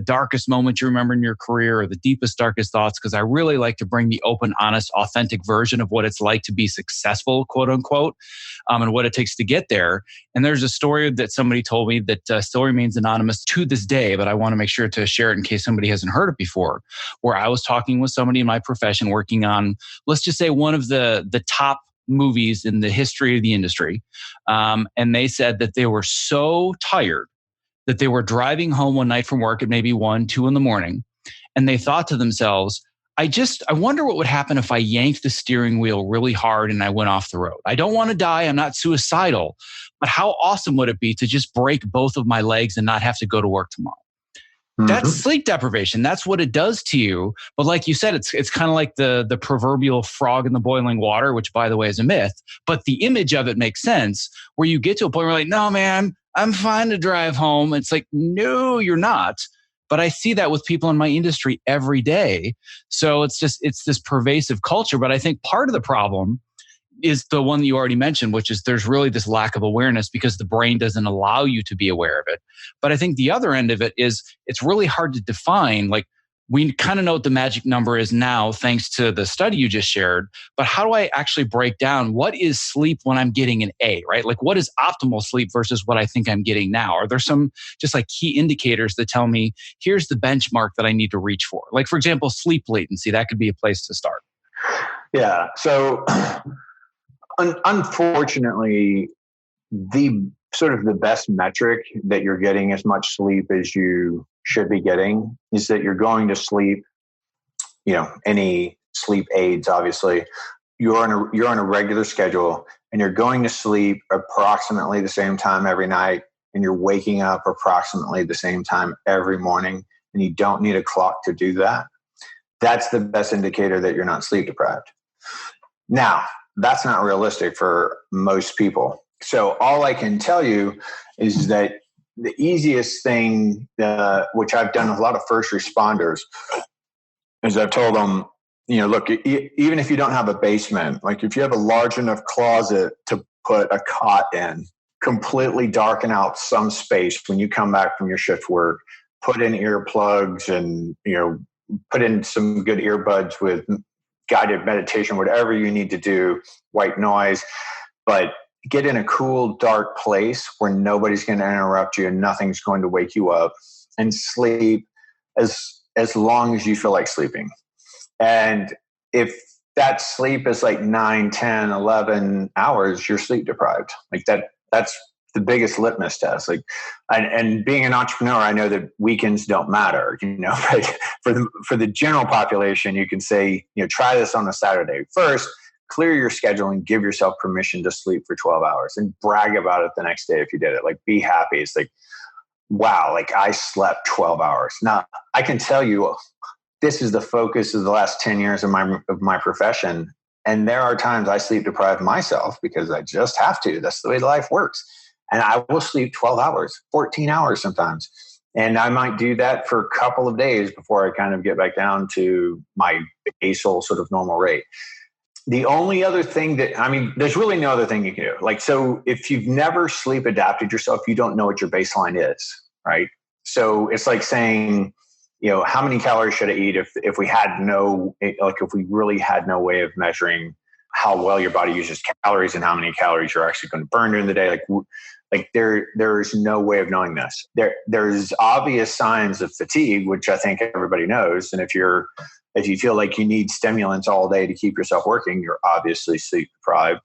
darkest moment you remember in your career or the deepest, darkest thoughts, because I really like to bring the open, honest, authentic version of what it's like to be successful, quote unquote, and what it takes to get there. And there's a story that somebody told me that still remains anonymous to this day, but I want to make sure to share it in case somebody hasn't heard it before, where I was talking with somebody in my profession working on, let's just say, one of the top movies in the history of the industry. And they said that they were so tired that they were driving home one night from work at maybe 1, 2 in the morning. And they thought to themselves, I wonder what would happen if I yanked the steering wheel really hard and I went off the road. I don't want to die. I'm not suicidal, but how awesome would it be to just break both of my legs and not have to go to work tomorrow? That's sleep deprivation. That's what it does to you. But like you said, it's kind of like the proverbial frog in the boiling water, which by the way is a myth. But the image of it makes sense, where you get to a point where you're like, no, man, I'm fine to drive home. It's like, no, you're not. But I see that with people in my industry every day. So it's this pervasive culture. But I think part of the problem is the one that you already mentioned, which is there's really this lack of awareness because the brain doesn't allow you to be aware of it. But I think the other end of it is it's really hard to define. Like, we kind of know what the magic number is now, thanks to the study you just shared. But how do I actually break down what is sleep when I'm getting an A, right? Like, what is optimal sleep versus what I think I'm getting now? Are there some just like key indicators that tell me here's the benchmark that I need to reach for? Like, for example, sleep latency, that could be a place to start. Yeah. So unfortunately, the sort of the best metric that you're getting as much sleep as you should be getting is that you're going to sleep, any sleep aids, obviously, you're on a regular schedule and you're going to sleep approximately the same time every night and you're waking up approximately the same time every morning, and you don't need a clock to do that. That's the best indicator that you're not sleep deprived. Now, that's not realistic for most people. So all I can tell you is that the easiest thing, which I've done with a lot of first responders, is I've told them, look, even if you don't have a basement, like if you have a large enough closet to put a cot in, completely darken out some space when you come back from your shift work, put in earplugs and, put in some good earbuds with guided meditation, whatever you need to do, white noise, but get in a cool, dark place where nobody's going to interrupt you and nothing's going to wake you up, and sleep as long as you feel like sleeping. And if that sleep is like 9, 10, 11 hours, you're sleep deprived. Like that's the biggest litmus test. Like, and being an entrepreneur, I know that weekends don't matter, but for the general population, you can say, try this on a Saturday. First, clear your schedule and give yourself permission to sleep for 12 hours and brag about it the next day if you did it. Like, be happy. It's like, wow, like I slept 12 hours. Now, I can tell you, this is the focus of the last 10 years of my profession. And there are times I sleep deprive myself because I just have to. That's the way life works. And I will sleep 12 hours, 14 hours sometimes. And I might do that for a couple of days before I kind of get back down to my basal sort of normal rate. The only other thing there's really no other thing you can do. Like, so if you've never sleep adapted yourself, you don't know what your baseline is, right? So it's like saying, how many calories should I eat if we really had no way of measuring how well your body uses calories and how many calories you're actually going to burn during the day. Like there's no way of knowing this. There's obvious signs of fatigue, which I think everybody knows. And if you feel like you need stimulants all day to keep yourself working, you're obviously sleep deprived.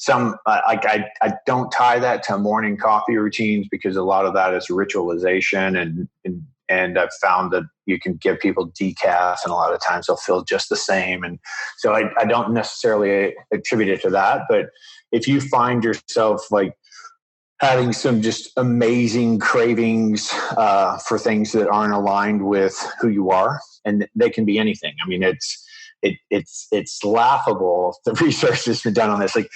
I don't tie that to morning coffee routines because a lot of that is ritualization, and I've found that you can give people decaf and a lot of times they'll feel just the same. And so I don't necessarily attribute it to that. But if you find yourself like having some just amazing cravings for things that aren't aligned with who you are, and they can be anything. I mean, it's laughable. The research that's been done on this. Like,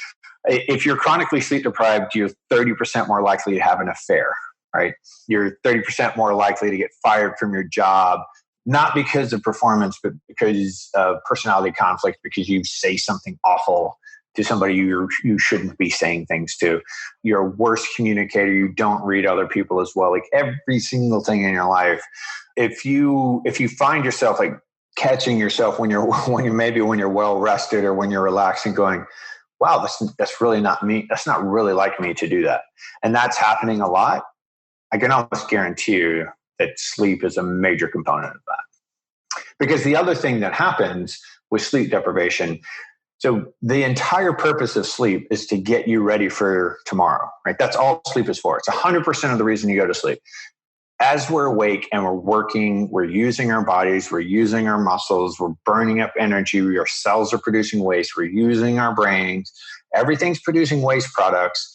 if you're chronically sleep deprived, you're 30% more likely to have an affair, right? You're 30% more likely to get fired from your job, not because of performance, but because of personality conflict, because you say something awful to somebody you shouldn't be saying things to. You're a worse communicator. You don't read other people as well. Like every single thing in your life, if you find yourself like catching yourself when you're well rested or when you're relaxed and going, wow, that's really not me. That's not really like me to do that. And that's happening a lot. I can almost guarantee you that sleep is a major component of that. Because the other thing that happens with sleep deprivation, so the entire purpose of sleep is to get you ready for tomorrow, right? That's all sleep is for. It's 100% of the reason you go to sleep. As we're awake and we're working, we're using our bodies, we're using our muscles, we're burning up energy, our cells are producing waste, we're using our brains, everything's producing waste products.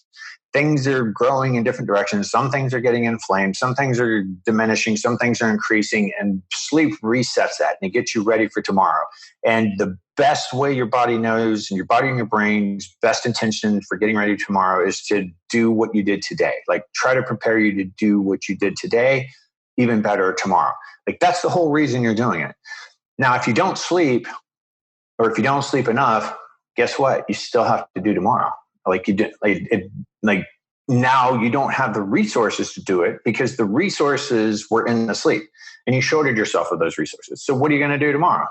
Things are growing in different directions. Some things are getting inflamed. Some things are diminishing. Some things are increasing. And sleep resets that and it gets you ready for tomorrow. And the best way your body knows, and your body and your brain's best intention for getting ready tomorrow is to do what you did today. Like try to prepare you to do what you did today, even better tomorrow. Like that's the whole reason you're doing it. Now, if you don't sleep or if you don't sleep enough, guess what? You still have to do tomorrow. Like you did, like now you don't have the resources to do it because the resources were in the sleep and you shorted yourself of those resources. So what are you going to do tomorrow?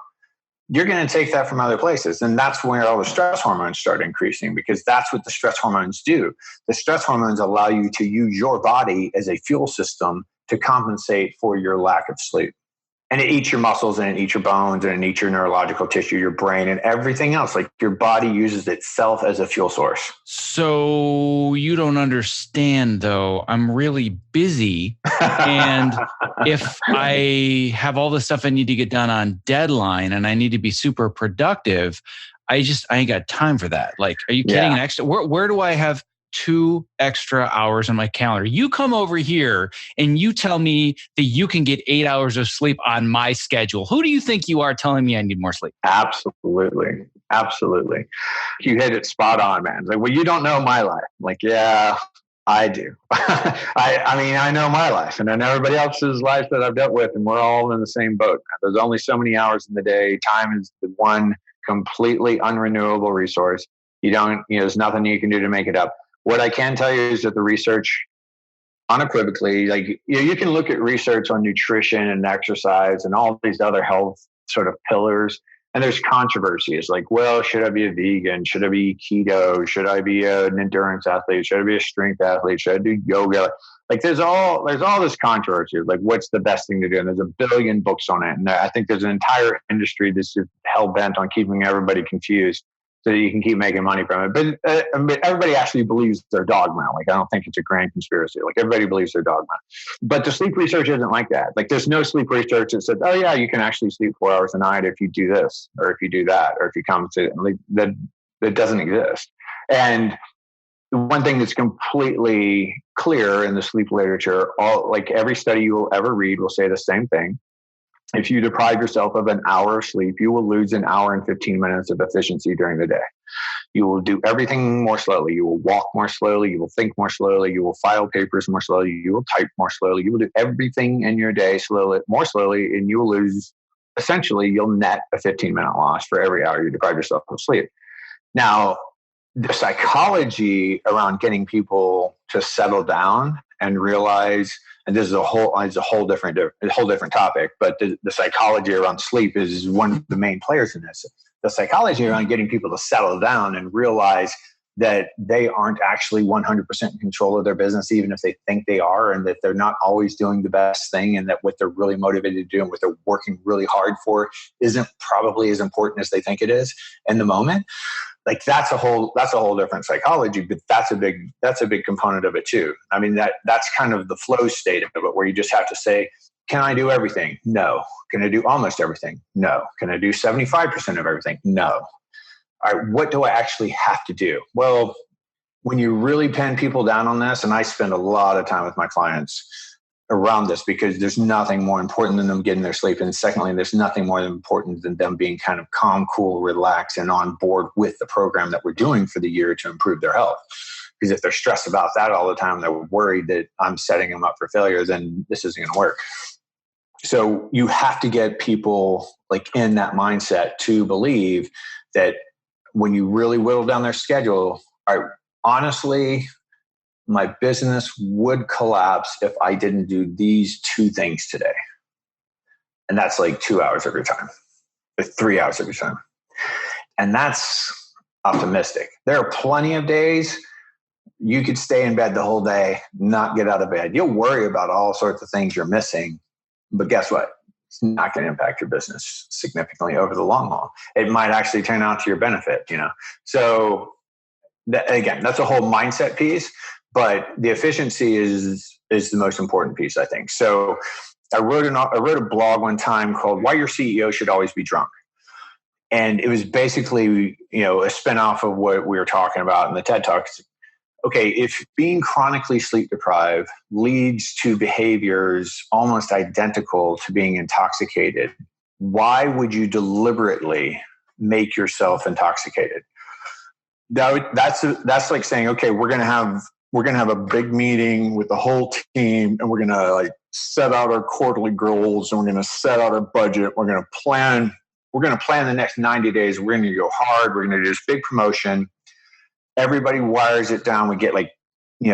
You're going to take that from other places. And that's where all the stress hormones start increasing because that's what the stress hormones do. The stress hormones allow you to use your body as a fuel system to compensate for your lack of sleep. And it eats your muscles and it eats your bones and it eats your neurological tissue, your brain and everything else. Like your body uses itself as a fuel source. So you don't understand though. I'm really busy. And if I have all the stuff I need to get done on deadline and I need to be super productive, I ain't got time for that. Like, are you kidding? Yeah. Where do I have 2 extra hours on my calendar? You come over here and you tell me that you can get 8 hours of sleep on my schedule. Who do you think you are telling me I need more sleep? Absolutely. Absolutely. You hit it spot on, man. Like, well, you don't know my life. I'm like, yeah, I do. I mean, I know my life and I know everybody else's life that I've dealt with, and we're all in the same boat. There's only so many hours in the day. Time is the one completely unrenewable resource. There's nothing you can do to make it up. What I can tell you is that the research unequivocally, like you can look at research on nutrition and exercise and all these other health sort of pillars, and there's controversy. It's like, well, should I be a vegan? Should I be keto? Should I be an endurance athlete? Should I be a strength athlete? Should I do yoga? Like there's all this controversy. Like what's the best thing to do? And there's a billion books on it. And I think there's an entire industry that's just hell bent on keeping everybody confused, so that you can keep making money from it. But everybody actually believes their dogma. Like, I don't think it's a grand conspiracy. Like, everybody believes their dogma. But the sleep research isn't like that. Like, there's no sleep research that said, oh, yeah, you can actually sleep 4 hours a night if you do this, or if you do that, or if you compensate. Like, that doesn't exist. And the one thing that's completely clear in the sleep literature, like every study you will ever read will say the same thing. If you deprive yourself of an hour of sleep, you will lose an hour and 15 minutes of efficiency during the day. You will do everything more slowly. You will walk more slowly. You will think more slowly. You will file papers more slowly. You will type more slowly. You will do everything in your day more slowly, and you will lose, essentially, you'll net a 15-minute loss for every hour you deprive yourself of sleep. Now, the psychology around getting people to settle down and realize, and this is a whole different topic, but the psychology around sleep is one of the main players in this. The psychology around getting people to settle down and realize that they aren't actually 100% in control of their business, even if they think they are, and that they're not always doing the best thing, and that what they're really motivated to do and what they're working really hard for isn't probably as important as they think it is in the moment. Like that's a whole different psychology, but that's a big component of it too. I mean, that's kind of the flow state of it, where you just have to say, can I do everything? No. Can I do almost everything? No. Can I do 75% of everything? No. All right, what do I actually have to do? Well, when you really pin people down on this, and I spend a lot of time with my clients around this, because there's nothing more important than them getting their sleep. And secondly, there's nothing more important than them being kind of calm, cool, relaxed, and on board with the program that we're doing for the year to improve their health. Because if they're stressed about that all the time, they're worried that I'm setting them up for failure, then this isn't going to work. So you have to get people like in that mindset to believe that when you really whittle down their schedule, honestly, my business would collapse if I didn't do these 2 things today. And that's like 2 hours of your time, or 3 hours of your time. And that's optimistic. There are plenty of days you could stay in bed the whole day, not get out of bed. You'll worry about all sorts of things you're missing, but guess what? It's not going to impact your business significantly over the long haul. It might actually turn out to your benefit, So again, that's a whole mindset piece, but the efficiency is the most important piece, I think. So I wrote a blog one time called "Why Your CEO Should Always Be Drunk." And it was basically, a spinoff of what we were talking about in the TED Talks. Okay, if being chronically sleep deprived leads to behaviors almost identical to being intoxicated, why would you deliberately make yourself intoxicated? That's like saying, okay, we're gonna have a big meeting with the whole team, and we're gonna set out our quarterly goals, and we're gonna set out our budget. We're gonna plan the next 90 days. We're gonna go hard. We're gonna do this big promotion. Everybody wires it down. We get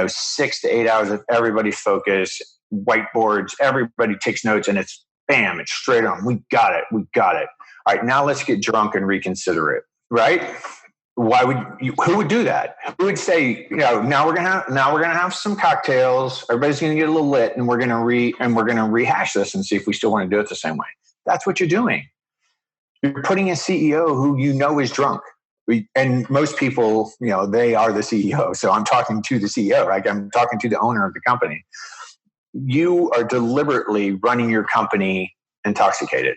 6 to 8 hours of everybody focus, whiteboards, everybody takes notes, and it's bam, it's straight on. We got it. All right, now let's get drunk and reconsider it. Right? Who would do that? Who would say, now we're gonna have some cocktails. Everybody's gonna get a little lit, and we're gonna rehash this and see if we still want to do it the same way. That's what you're doing. You're putting a CEO who is drunk. And most people, they are the CEO. So I'm talking to the CEO, right? I'm talking to the owner of the company. You are deliberately running your company intoxicated.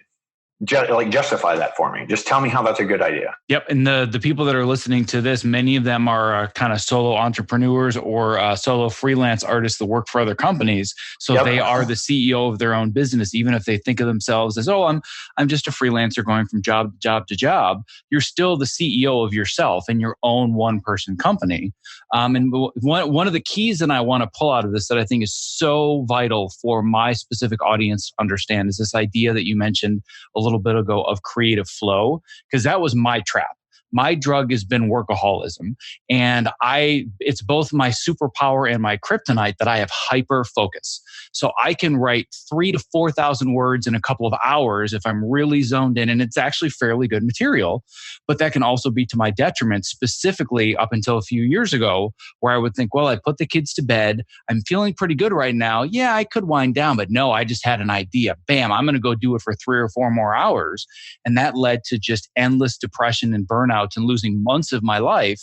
Justify that for me. Just tell me how that's a good idea. Yep. And the people that are listening to this, many of them are kind of solo entrepreneurs or solo freelance artists that work for other companies. So They are the CEO of their own business, even if they think of themselves as, I'm just a freelancer going from job to job. You're still the CEO of yourself and your own one-person company. And one of the keys that I want to pull out of this that I think is so vital for my specific audience to understand is this idea that you mentioned a little bit ago of creative flow, because that was my trap. My drug has been workaholism, and it's both my superpower and my kryptonite that I have hyper focus. So I can write 3,000 to 4,000 words in a couple of hours if I'm really zoned in, and it's actually fairly good material. But that can also be to my detriment, specifically up until a few years ago, where I would think, well, I put the kids to bed. I'm feeling pretty good right now. Yeah, I could wind down, but no, I just had an idea. Bam, I'm going to go do it for 3 or 4 more hours. And that led to just endless depression and burnout and losing months of my life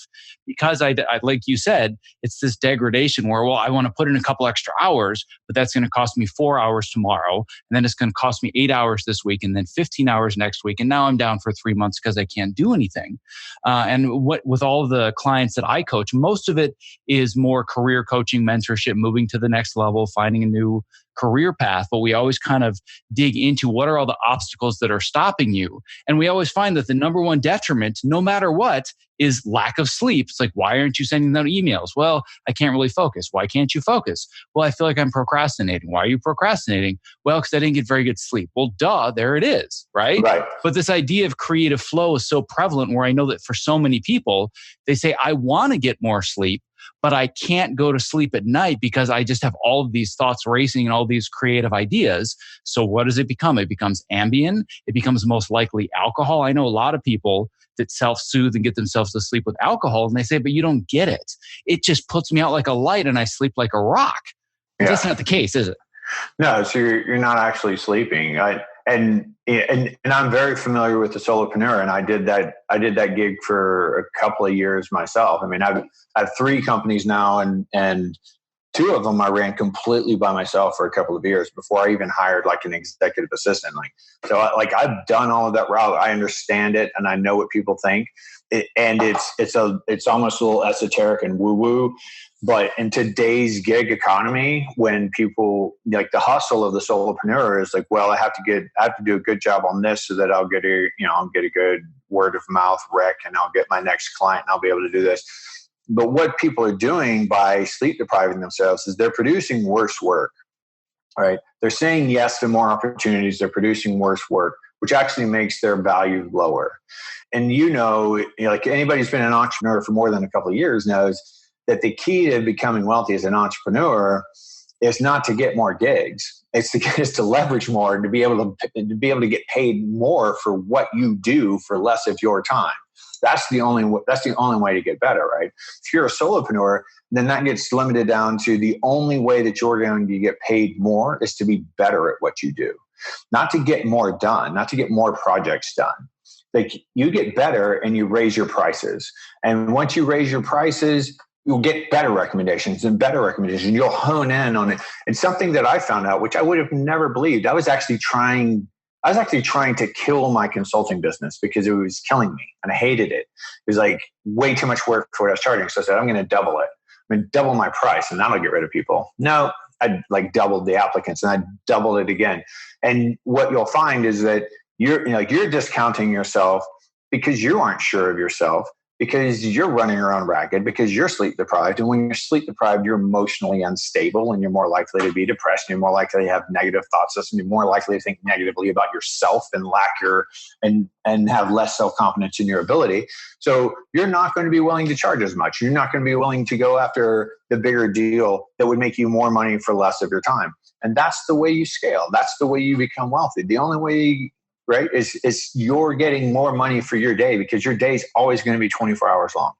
because I like you said, it's this degradation where, I want to put in a couple extra hours, but that's going to cost me 4 hours tomorrow. And then it's going to cost me 8 hours this week and then 15 hours next week. And now I'm down for 3 months because I can't do anything. And with all of the clients that I coach, most of it is more career coaching, mentorship, moving to the next level, finding a new career path, but we always kind of dig into what are all the obstacles that are stopping you. And we always find that the number one detriment, no matter what, is lack of sleep. It's like, why aren't you sending out emails? Well, I can't really focus. Why can't you focus? Well, I feel like I'm procrastinating. Why are you procrastinating? Well, because I didn't get very good sleep. Well, duh, there it is, right? But this idea of creative flow is so prevalent where I know that for so many people, they say, I want to get more sleep, but I can't go to sleep at night because I just have all of these thoughts racing and all these creative ideas. So what does it become? It becomes Ambien. It becomes most likely alcohol. I know a lot of people that self-soothe and get themselves to sleep with alcohol, and they say, but you don't get it. It just puts me out like a light and I sleep like a rock. Yeah. That's not the case, is it? No, so you're not actually sleeping. And I'm very familiar with the solopreneur, and I did that gig for a couple of years myself. I mean, I have 3 companies now, and 2 of them I ran completely by myself for a couple of years before I even hired like an executive assistant. I've done all of that route. I understand it, and I know what people think. It's almost a little esoteric and woo woo. But in today's gig economy, when people like the hustle of the solopreneur is like, well, I have to do a good job on this so that I'll get a good word of mouth rec, and I'll get my next client, and I'll be able to do this. But what people are doing by sleep depriving themselves is they're producing worse work, right? They're saying yes to more opportunities. They're producing worse work. which actually makes their value lower. And like anybody who's been an entrepreneur for more than a couple of years knows that the key to becoming wealthy as an entrepreneur is not to get more gigs. It's to leverage more and to be able to get paid more for what you do for less of your time. That's the only way to get better, right? If you're a solopreneur, then that gets limited down to the only way that you're going to get paid more is to be better at what you do, not to get more done, not to get more projects done. Like you get better and you raise your prices. And once you raise your prices, you'll get better recommendations and better recommendations. You'll hone in on it. It's something that I found out, which I would have never believed. I was actually trying to kill my consulting business because it was killing me and I hated it. It was like way too much work for what I was charging. So I said, I'm going to double it. I'm going to double my price and that'll get rid of people. No, I like doubled the applicants and I doubled it again. And what you'll find is that you're discounting yourself because you aren't sure of yourself, because you're running around ragged, because you're sleep deprived. And when you're sleep deprived, you're emotionally unstable and you're more likely to be depressed. And you're more likely to have negative thought system. You're more likely to think negatively about yourself and and have less self-confidence in your ability. So you're not going to be willing to charge as much. You're not going to be willing to go after the bigger deal that would make you more money for less of your time. And that's the way you scale. That's the way you become wealthy. The only way, right, is you're getting more money for your day because your day is always going to be 24 hours long.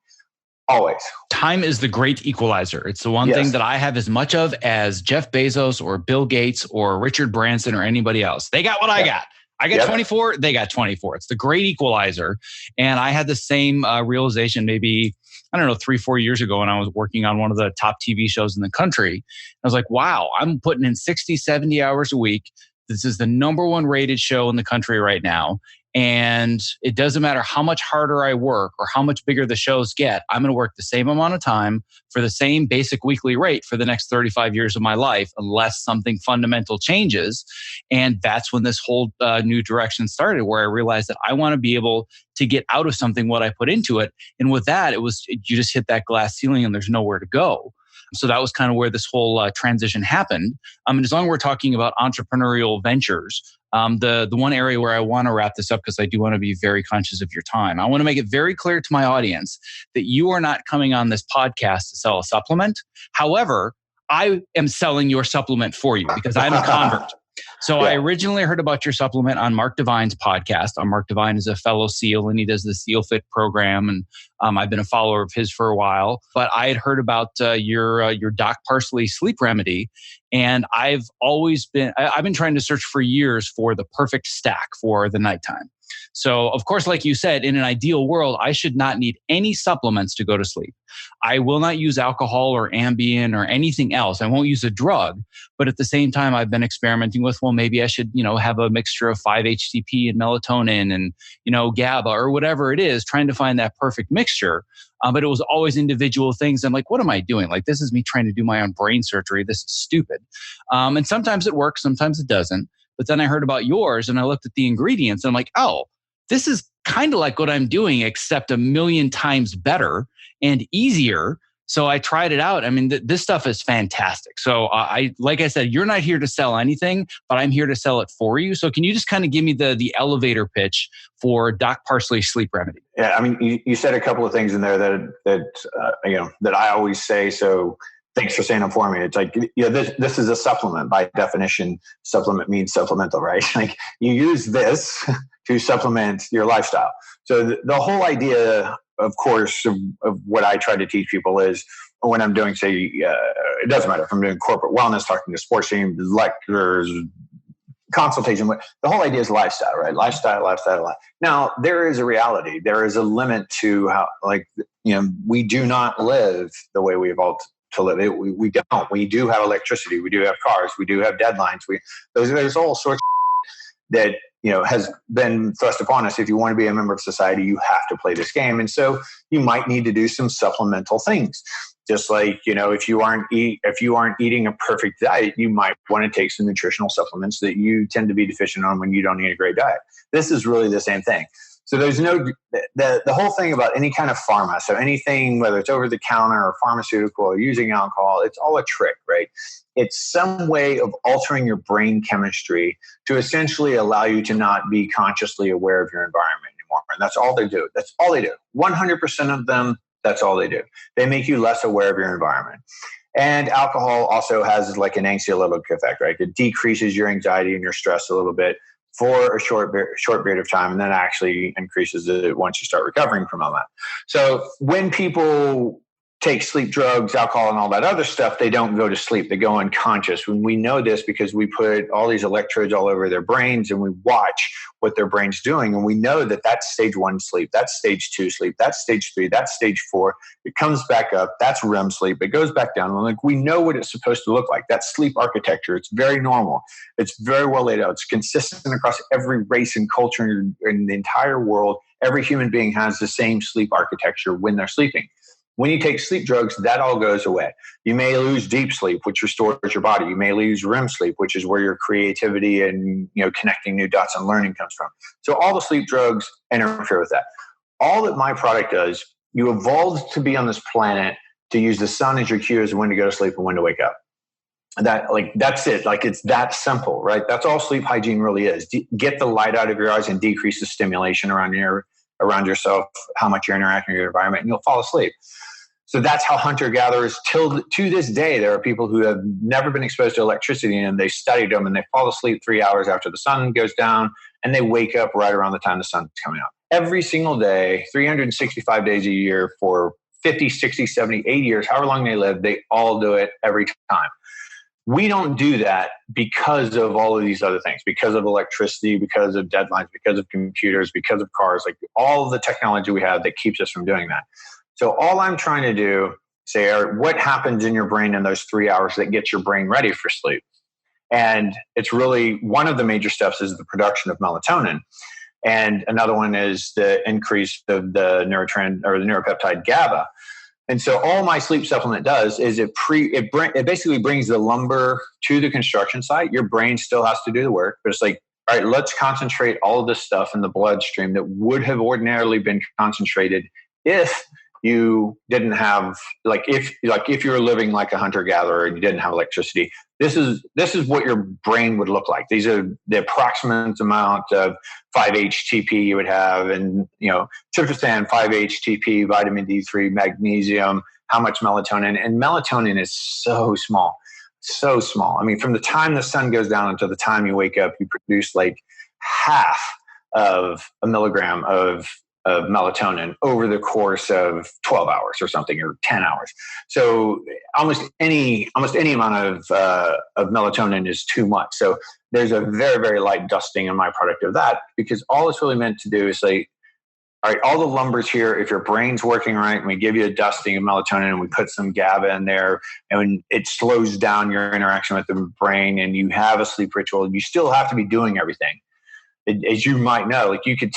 Always. Time is the great equalizer. It's the one thing that I have as much of as Jeff Bezos or Bill Gates or Richard Branson or anybody else. They got what I got. I got 24. They got 24. It's the great equalizer. And I had the same realization maybe, 3-4 years ago when I was working on one of the top TV shows in the country. I was like, wow, I'm putting in 60, 70 hours a week. This is the number one rated show in the country right now. And it doesn't matter how much harder I work or how much bigger the shows get. I'm going to work the same amount of time for the same basic weekly rate for the next 35 years of my life, unless something fundamental changes. And that's when this whole new direction started, where I realized that I want to be able to get out of something what I put into it. And with that, you just hit that glass ceiling and there's nowhere to go. So that was kind of where this whole transition happened. And as long as we're talking about entrepreneurial ventures, the one area where I want to wrap this up, because I do want to be very conscious of your time, I want to make it very clear to my audience that you are not coming on this podcast to sell a supplement. However, I am selling your supplement for you because I'm a convert. So I originally heard about your supplement on Mark Divine's podcast. Mark Divine is a fellow SEAL and he does the SEAL Fit program. And I've been a follower of his for a while. But I had heard about your Doc Parsley sleep remedy. And I've been trying to search for years for the perfect stack for the nighttime. So, of course, like you said, in an ideal world, I should not need any supplements to go to sleep. I will not use alcohol or Ambien or anything else. I won't use a drug. But at the same time, I've been experimenting with, well, maybe I should, have a mixture of 5-HTP and melatonin and, GABA or whatever it is, trying to find that perfect mixture. But it was always individual things. I'm like, what am I doing? Like, this is me trying to do my own brain surgery. This is stupid. And sometimes it works, sometimes it doesn't. But then I heard about yours and I looked at the ingredients and I'm like, oh, this is kind of like what I'm doing, except a million times better and easier. So I tried it out. I mean, this stuff is fantastic. So like I said, you're not here to sell anything, but I'm here to sell it for you. So can you just kind of give me the elevator pitch for Doc Parsley Sleep Remedy? Yeah, I mean, you said a couple of things in there that I always say. So thanks for saying them for me. It's like, this is a supplement. By definition, supplement means supplemental, right? Like you use this to supplement your lifestyle. So the whole idea, of course, of what I try to teach people is when I'm doing, say, it doesn't matter if I'm doing corporate wellness, talking to sports teams, lectures, consultation. The whole idea is lifestyle, right? Lifestyle. Now, there is a reality. There is a limit to how, we do not live the way we evolved to live. We don't. We do have electricity. We do have cars. We do have deadlines. There's all sorts that has been thrust upon us. If you want to be a member of society, you have to play this game, and so you might need to do some supplemental things. Just like if you aren't eating a perfect diet, you might want to take some nutritional supplements that you tend to be deficient on when you don't eat a great diet. This is really the same thing. So there's the whole thing about any kind of pharma. So anything, whether it's over the counter or pharmaceutical or using alcohol, it's all a trick, right? It's some way of altering your brain chemistry to essentially allow you to not be consciously aware of your environment anymore. And that's all they do. That's all they do. 100% of them, that's all they do. They make you less aware of your environment. And alcohol also has like an anxiolytic effect, right? It decreases your anxiety and your stress a little bit for a short period of time, and then actually increases it once you start recovering from all that. So when people take sleep drugs, alcohol, and all that other stuff, they don't go to sleep. They go unconscious. When we know this because we put all these electrodes all over their brains and we watch what their brain's doing. And we know that that's stage 1 sleep, that's stage 2 sleep, that's stage 3, that's stage 4. It comes back up. That's REM sleep. It goes back down. And like we know what it's supposed to look like. That's sleep architecture. It's very normal. It's very well laid out. It's consistent across every race and culture in the entire world. Every human being has the same sleep architecture when they're sleeping. When you take sleep drugs, that all goes away. You may lose deep sleep, which restores your body. You may lose REM sleep, which is where your creativity and connecting new dots and learning comes from. So all the sleep drugs interfere with that. All that my product does, you evolved to be on this planet to use the sun as your cue as when to go to sleep and when to wake up. That's it. Like it's that simple, right? That's all sleep hygiene really is. Get the light out of your eyes and decrease the stimulation around yourself, how much you're interacting with your environment, and you'll fall asleep. So that's how hunter-gatherers, to this day, there are people who have never been exposed to electricity and they studied them and they fall asleep 3 hours after the sun goes down and they wake up right around the time the sun's coming up. Every single day, 365 days a year for 50, 60, 70, 80 years, however long they live, they all do it every time. We don't do that because of all of these other things, because of electricity, because of deadlines, because of computers, because of cars, like all of the technology we have that keeps us from doing that. So all I'm trying to do is say, what happens in your brain in those 3 hours that gets your brain ready for sleep? And it's really one of the major steps is the production of melatonin. And another one is the increase of the neuropeptide GABA. And so all my sleep supplement does is it basically brings the lumber to the construction site. Your brain still has to do the work, but it's like, all right, let's concentrate all of this stuff in the bloodstream that would have ordinarily been concentrated if you didn't have, if you were living like a hunter-gatherer and you didn't have electricity. This is what your brain would look like. These are the approximate amount of 5-HTP you would have, and tryptophan, 5-HTP, vitamin D3, magnesium, how much melatonin. And melatonin is so small. I mean, from the time the sun goes down until the time you wake up, you produce like half of a milligram of melatonin over the course of 12 hours or something, or 10 hours. So almost any amount of melatonin is too much. So there's a very, very light dusting in my product of that, because all it's really meant to do is say, all right, all the lumber's here. If your brain's working right, and we give you a dusting of melatonin and we put some GABA in there, and it slows down your interaction with the brain, and you have a sleep ritual, you still have to be doing everything. As you might know, like you could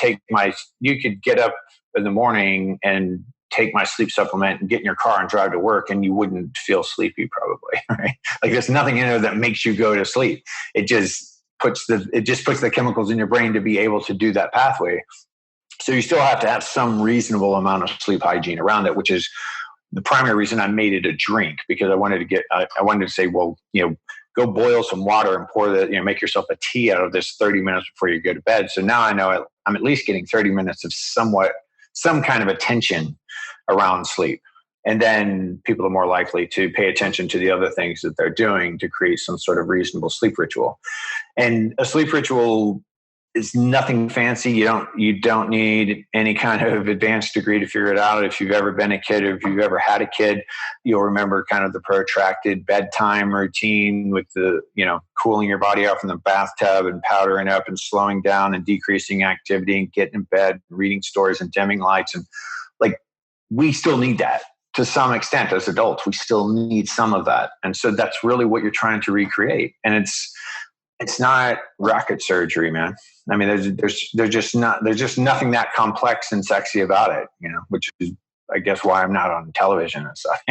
get up in the morning and take my sleep supplement and get in your car and drive to work, and you wouldn't feel sleepy probably, right? Like there's nothing in there that makes you go to sleep. It just puts the chemicals in your brain to be able to do that pathway. So you still have to have some reasonable amount of sleep hygiene around it, which is the primary reason I made it a drink, because I wanted to say, well, go boil some water and pour make yourself a tea out of this 30 minutes before you go to bed. So now I know I'm at least getting 30 minutes of some kind of attention around sleep. And then people are more likely to pay attention to the other things that they're doing to create some sort of reasonable sleep ritual. And a sleep ritual is nothing fancy. You don't need any kind of advanced degree to figure it out. If you've ever been a kid, or if you've ever had a kid, you'll remember kind of the protracted bedtime routine with the, cooling your body off in the bathtub and powdering up and slowing down and decreasing activity and getting in bed, reading stories and dimming lights. And we still need that to some extent as adults. We still need some of that. And so that's really what you're trying to recreate. And it's not rocket surgery, man. I mean, there's just nothing that complex and sexy about it, which is I guess why I'm not on television and stuff.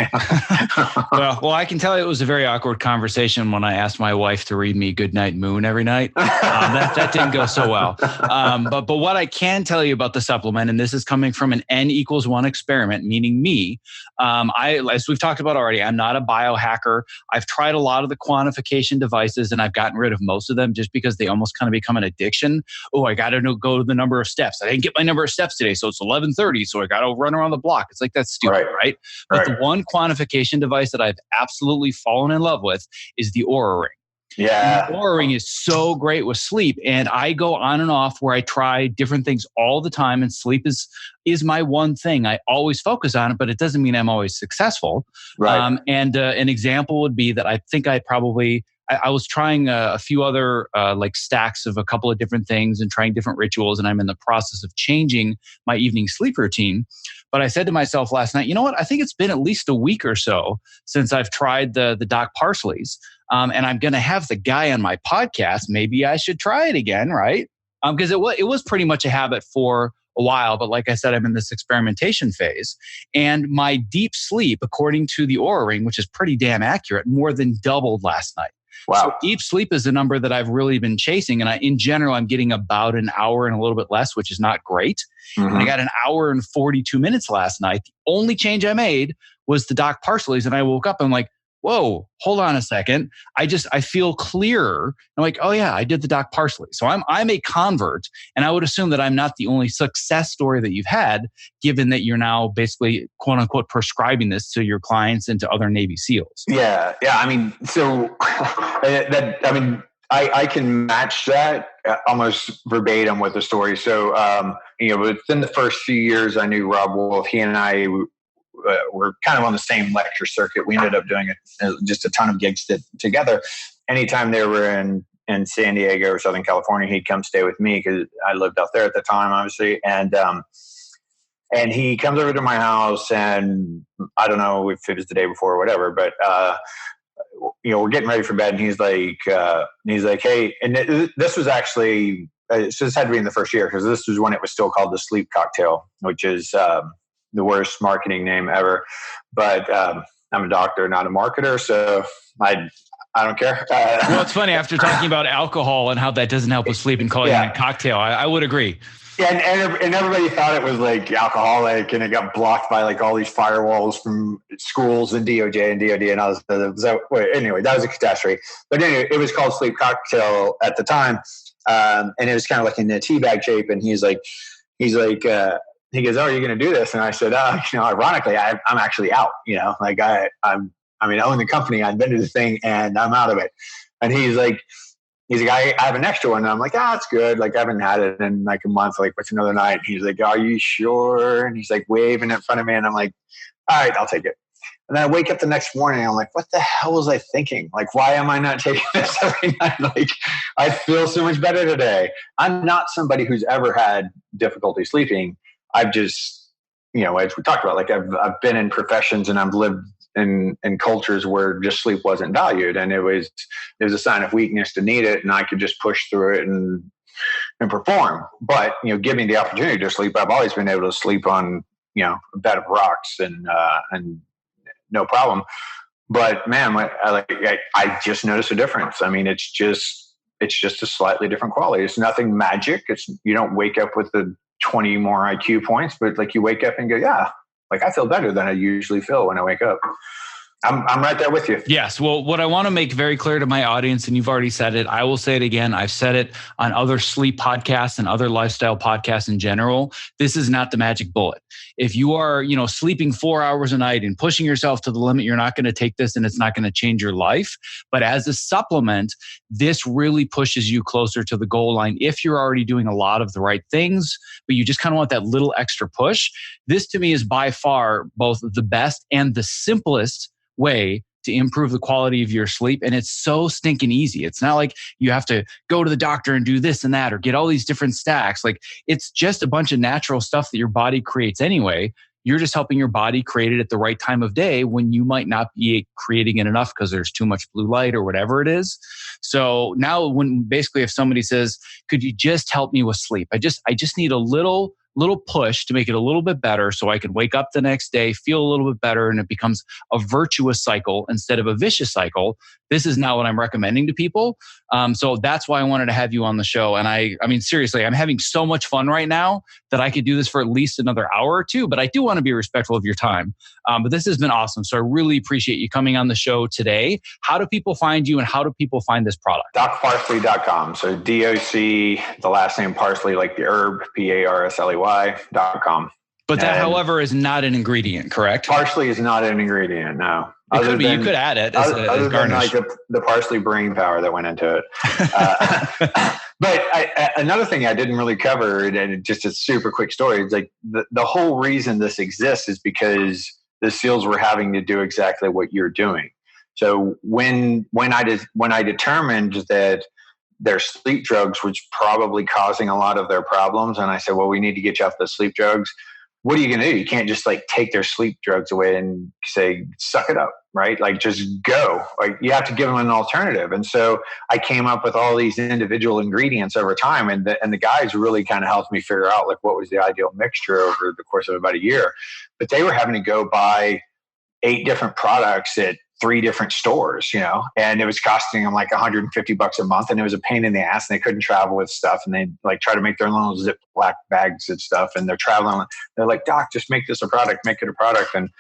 Well, I can tell you it was a very awkward conversation when I asked my wife to read me Goodnight Moon every night. That didn't go so well. But what I can tell you about the supplement, and this is coming from an N=1 experiment, meaning me, as we've talked about already, I'm not a biohacker. I've tried a lot of the quantification devices and I've gotten rid of most of them just because they almost kind of become an addiction. Oh, I got to go to the number of steps. I didn't get my number of steps today, so it's 11:30. So I got to run around the block. It's like, that's stupid, right? But the one quantification device that I've absolutely fallen in love with is the Oura Ring. Yeah. And the Oura Ring is so great with sleep. And I go on and off where I try different things all the time. And sleep is my one thing. I always focus on it, but it doesn't mean I'm always successful. Right. And an example would be that I think I was trying a few other like stacks of a couple of different things and trying different rituals. And I'm in the process of changing my evening sleep routine. But I said to myself last night, you know what? I think it's been at least a week or so since I've tried the Doc Parsleys. And I'm going to have the guy on my podcast. Maybe I should try it again, right? Because it was pretty much a habit for a while. But like I said, I'm in this experimentation phase. And my deep sleep, according to the Oura Ring, which is pretty damn accurate, more than doubled last night. Wow. So deep sleep is a number that I've really been chasing. And in general, I'm getting about an hour and a little bit less, which is not great. Mm-hmm. And I got an hour and 42 minutes last night. The only change I made was the Doc Parsleys. And I woke up and I'm like, whoa, hold on a second. I feel clearer. I'm like, oh yeah, I did the Doc Parsley. So I'm a convert. And I would assume that I'm not the only success story that you've had, given that you're now basically quote unquote prescribing this to your clients and to other Navy SEALs. Yeah. I mean, so I can match that almost verbatim with the story. So, within the first few years, I knew Rob Wolf. He and I were kind of on the same lecture circuit. We ended up doing just a ton of gigs together. Anytime they were in San Diego or Southern California, he'd come stay with me because I lived out there at the time, obviously. And he comes over to my house, and I don't know if it was the day before or whatever, but we're getting ready for bed, and he's like, hey, and this was actually, so this had to be in the first year because this was when it was still called the Sleep Cocktail, which is the worst marketing name ever. But I'm a doctor, not a marketer, so I don't care. Well, it's funny, after talking about alcohol and how that doesn't help with sleep and calling it a cocktail, I would agree. Yeah, and everybody thought it was like alcoholic, and it got blocked by like all these firewalls from schools and DOJ and DOD, and anyway, that was a catastrophe. But anyway, it was called Sleep Cocktail at the time, and it was kind of like in a tea bag shape. And he's like, he goes, "Oh, you're going to do this?" And I said, ironically, I'm actually out. Like I own the company. I invented the thing, and I'm out of it. And he's like, I have an extra one. And I'm like, it's good. Like I haven't had it in like a month. Like, what's another night? And he's like, are you sure? And he's like waving in front of me. And I'm like, all right, I'll take it. And then I wake up the next morning and I'm like, what the hell was I thinking? Like, why am I not taking this every night? Like, I feel so much better today. I'm not somebody who's ever had difficulty sleeping. I've just, as we talked about, like I've been in professions and I've lived in cultures where just sleep wasn't valued, and it was a sign of weakness to need it, and I could just push through it and perform. But give me the opportunity to sleep. I've always been able to sleep on a bed of rocks and no problem. But man, I just noticed a difference. I mean, it's just a slightly different quality. It's nothing magic. You don't wake up with the 20 more IQ points, but like you wake up and go, yeah, like I feel better than I usually feel when I wake up. I'm right there with you. Yes. Well, what I want to make very clear to my audience, and you've already said it, I will say it again. I've said it on other sleep podcasts and other lifestyle podcasts in general. This is not the magic bullet. If you are, sleeping 4 hours a night and pushing yourself to the limit, you're not going to take this and it's not going to change your life. But as a supplement, this really pushes you closer to the goal line. If you're already doing a lot of the right things, but you just kind of want that little extra push, this to me is by far both the best and the simplest way to improve the quality of your sleep. And it's so stinking easy. It's not like you have to go to the doctor and do this and that or get all these different stacks. Like it's just a bunch of natural stuff that your body creates anyway. You're just helping your body create it at the right time of day when you might not be creating it enough because there's too much blue light or whatever it is. So now if somebody says, could you just help me with sleep? I just need a little little push to make it a little bit better so I can wake up the next day, feel a little bit better, and it becomes a virtuous cycle instead of a vicious cycle. This is now what I'm recommending to people. So that's why I wanted to have you on the show. And I mean, seriously, I'm having so much fun right now that I could do this for at least another hour or two, but I do want to be respectful of your time. But this has been awesome. So I really appreciate you coming on the show today. How do people find you and how do people find this product? DocParsley.com. So DOC, the last name Parsley, like the herb, PARSLEY.com. But that, however, is not an ingredient, correct? Parsley is not an ingredient, no. It could be. You could add it as garnish. Like the parsley brain power that went into it. But another thing I didn't really cover, and just a super quick story, it's like the whole reason this exists is because the SEALs were having to do exactly what you're doing. So when I determined that their sleep drugs was probably causing a lot of their problems, and I said, well, we need to get you off the sleep drugs. What are you going to do? You can't just like take their sleep drugs away and say, suck it up, right? Like just go. Like you have to give them an alternative. And so I came up with all these individual ingredients over time. And the guys really kind of helped me figure out like what was the ideal mixture over the course of about a year. But they were having to go buy 8 different products at 3 different stores, and it was costing them like $150 a month, and it was a pain in the ass, and they couldn't travel with stuff, and they like try to make their own little Ziploc bags and stuff, and they're traveling. They're like, Doc, just make this a product, make it a product. And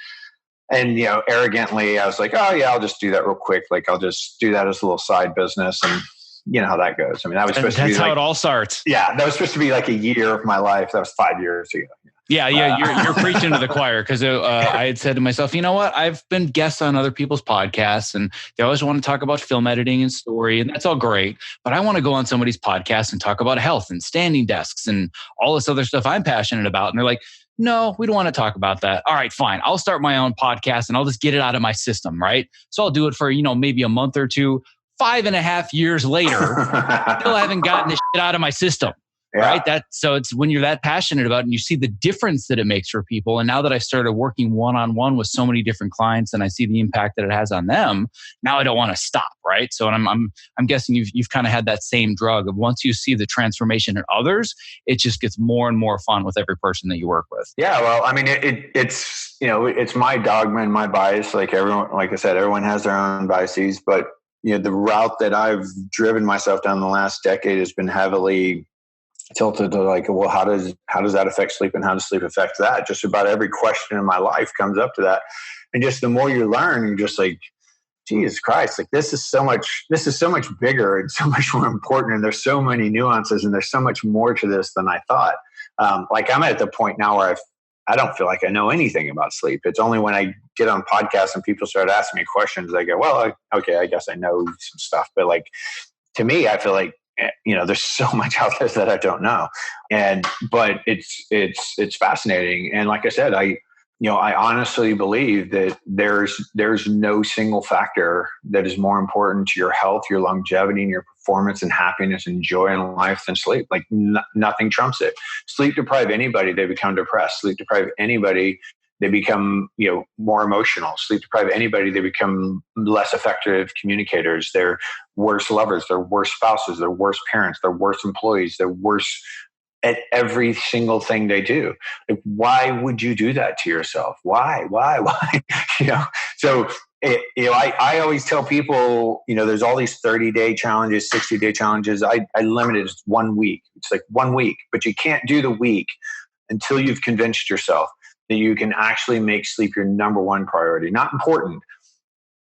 arrogantly, I was like, oh yeah, I'll just do that real quick. Like I'll just do that as a little side business. And you know how that goes. I mean, that was supposed to be how it all starts. Yeah. That was supposed to be like a year of my life. That was 5 years ago. Yeah, you're preaching to the choir because I had said to myself, you know what? I've been guests on other people's podcasts and they always want to talk about film editing and story, and that's all great. But I want to go on somebody's podcast and talk about health and standing desks and all this other stuff I'm passionate about. And they're like, no, we don't want to talk about that. All right, fine. I'll start my own podcast and I'll just get it out of my system, right? So I'll do it for, maybe a month or two. 5.5 years later, still haven't gotten this shit out of my system. Yeah. Right. So it's when you're that passionate about it and you see the difference that it makes for people. And now that I started working one-on-one with so many different clients and I see the impact that it has on them, now I don't want to stop. Right. So I'm guessing you've kind of had that same drug of once you see the transformation in others, it just gets more and more fun with every person that you work with. Yeah. Well, I mean, it's my dogma and my bias. Like everyone, like I said, everyone has their own biases, but the route that I've driven myself down the last decade has been heavily tilted to like, well, how does that affect sleep and how does sleep affect that? Just about every question in my life comes up to that. And just the more you learn, you're just like, Jesus Christ, like this is so much bigger and so much more important. And there's so many nuances and there's so much more to this than I thought. Like I'm at the point now where I don't feel like I know anything about sleep. It's only when I get on podcasts and people start asking me questions, I go, well, okay, I guess I know some stuff. But like, to me, I feel like, there's so much out there that I don't know. But it's fascinating. And like I said, I honestly believe that there's no single factor that is more important to your health, your longevity, and your performance and happiness and joy in life than sleep. Like nothing trumps it. Sleep deprive anybody, they become depressed. Sleep deprive anybody, they become, more emotional. Sleep deprive anybody, they become less effective communicators. They're worse lovers. They're worse spouses. They're worse parents. They're worse employees. They're worse at every single thing they do. Like, why would you do that to yourself? Why? So, I always tell people, there's all these 30-day challenges, 60-day challenges. I limit it to 1 week. It's like 1 week, but you can't do the week until you've convinced yourself that you can actually make sleep your number one priority. Not important,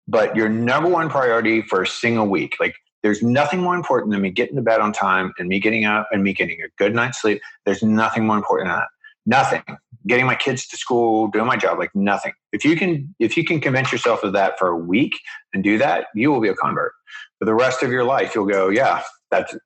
but your number one priority for a single week. Like there's nothing more important than me getting to bed on time and me getting up and me getting a good night's sleep. There's nothing more important than that. Nothing. Getting my kids to school, doing my job, like nothing. If you can convince yourself of that for a week and do that, you will be a convert. For the rest of your life, you'll go, yeah, that's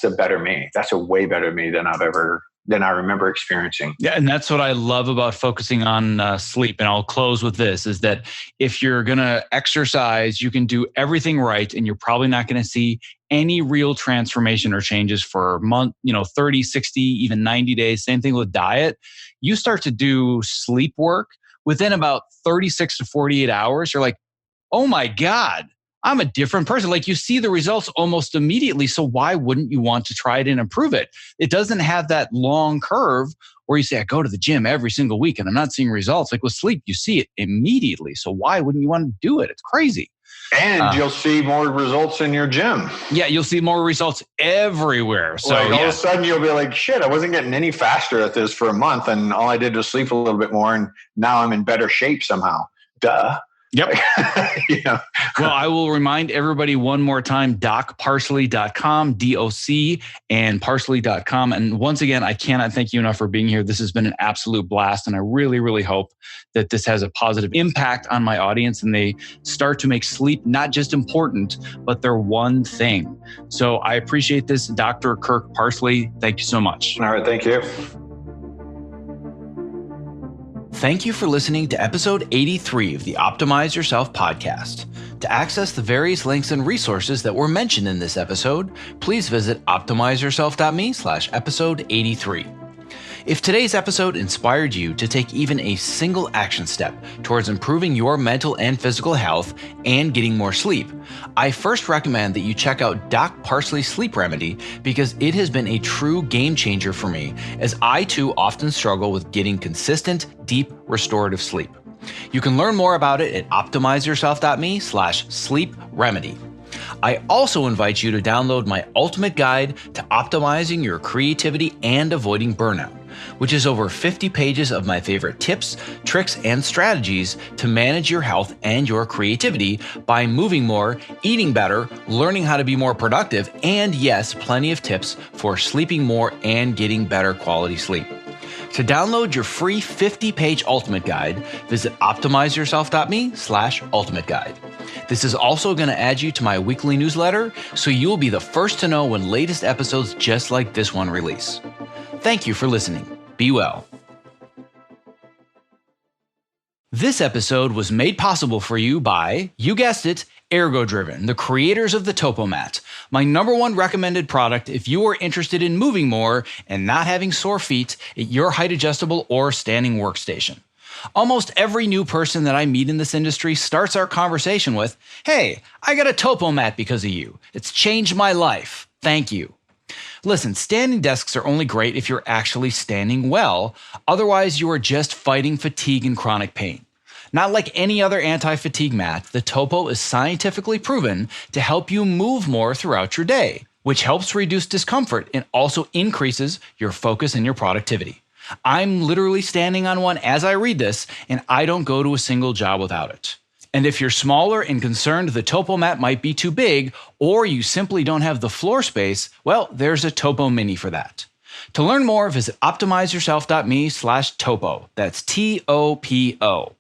a better me. That's a way better me than I remember experiencing. Yeah. And that's what I love about focusing on sleep. And I'll close with this is that if you're going to exercise, you can do everything right. And you're probably not going to see any real transformation or changes for a month, 30, 60, even 90 days. Same thing with diet. You start to do sleep work within about 36 to 48 hours. You're like, oh my God, I'm a different person. Like you see the results almost immediately. So why wouldn't you want to try it and improve it? It doesn't have that long curve where you say, I go to the gym every single week and I'm not seeing results. Like with sleep, you see it immediately. So why wouldn't you want to do it? It's crazy. And you'll see more results in your gym. Yeah, you'll see more results everywhere. So all of a sudden you'll be like, shit, I wasn't getting any faster at this for a month. And all I did was sleep a little bit more. And now I'm in better shape somehow. Duh. Yep. Well, I will remind everybody one more time, docparsley.com, DOC, and parsley.com. And once again, I cannot thank you enough for being here. This has been an absolute blast. And I really, really hope that this has a positive impact on my audience and they start to make sleep not just important, but their one thing. So I appreciate this, Dr. Kirk Parsley. Thank you so much. All right. Thank you. Thank you for listening to episode 83 of the Optimize Yourself podcast. To access the various links and resources that were mentioned in this episode, please visit optimizeyourself.me/episode 83. If today's episode inspired you to take even a single action step towards improving your mental and physical health and getting more sleep, I first recommend that you check out Doc Parsley's Sleep Remedy because it has been a true game changer for me as I too often struggle with getting consistent, deep, restorative sleep. You can learn more about it at optimizeyourself.me/sleep remedy. I also invite you to download my ultimate guide to optimizing your creativity and avoiding burnout, which is over 50 pages of my favorite tips, tricks, and strategies to manage your health and your creativity by moving more, eating better, learning how to be more productive, and yes, plenty of tips for sleeping more and getting better quality sleep. To download your free 50-page ultimate guide, visit optimizeyourself.me/ultimate guide. This is also going to add you to my weekly newsletter, so you'll be the first to know when latest episodes just like this one release. Thank you for listening. Be well. This episode was made possible for you by, you guessed it, Ergo-Driven, the creators of the TopoMat, my #1 recommended product if you are interested in moving more and not having sore feet at your height adjustable or standing workstation. Almost every new person that I meet in this industry starts our conversation with, hey, I got a TopoMat because of you. It's changed my life. Thank you. Listen, standing desks are only great if you're actually standing well. Otherwise, you are just fighting fatigue and chronic pain. Not like any other anti-fatigue mat, the Topo is scientifically proven to help you move more throughout your day, which helps reduce discomfort and also increases your focus and your productivity. I'm literally standing on one as I read this, and I don't go to a single job without it. And if you're smaller and concerned the Topo mat might be too big, or you simply don't have the floor space, well, there's a Topo Mini for that. To learn more, visit optimizeyourself.me/topo. That's TOPO.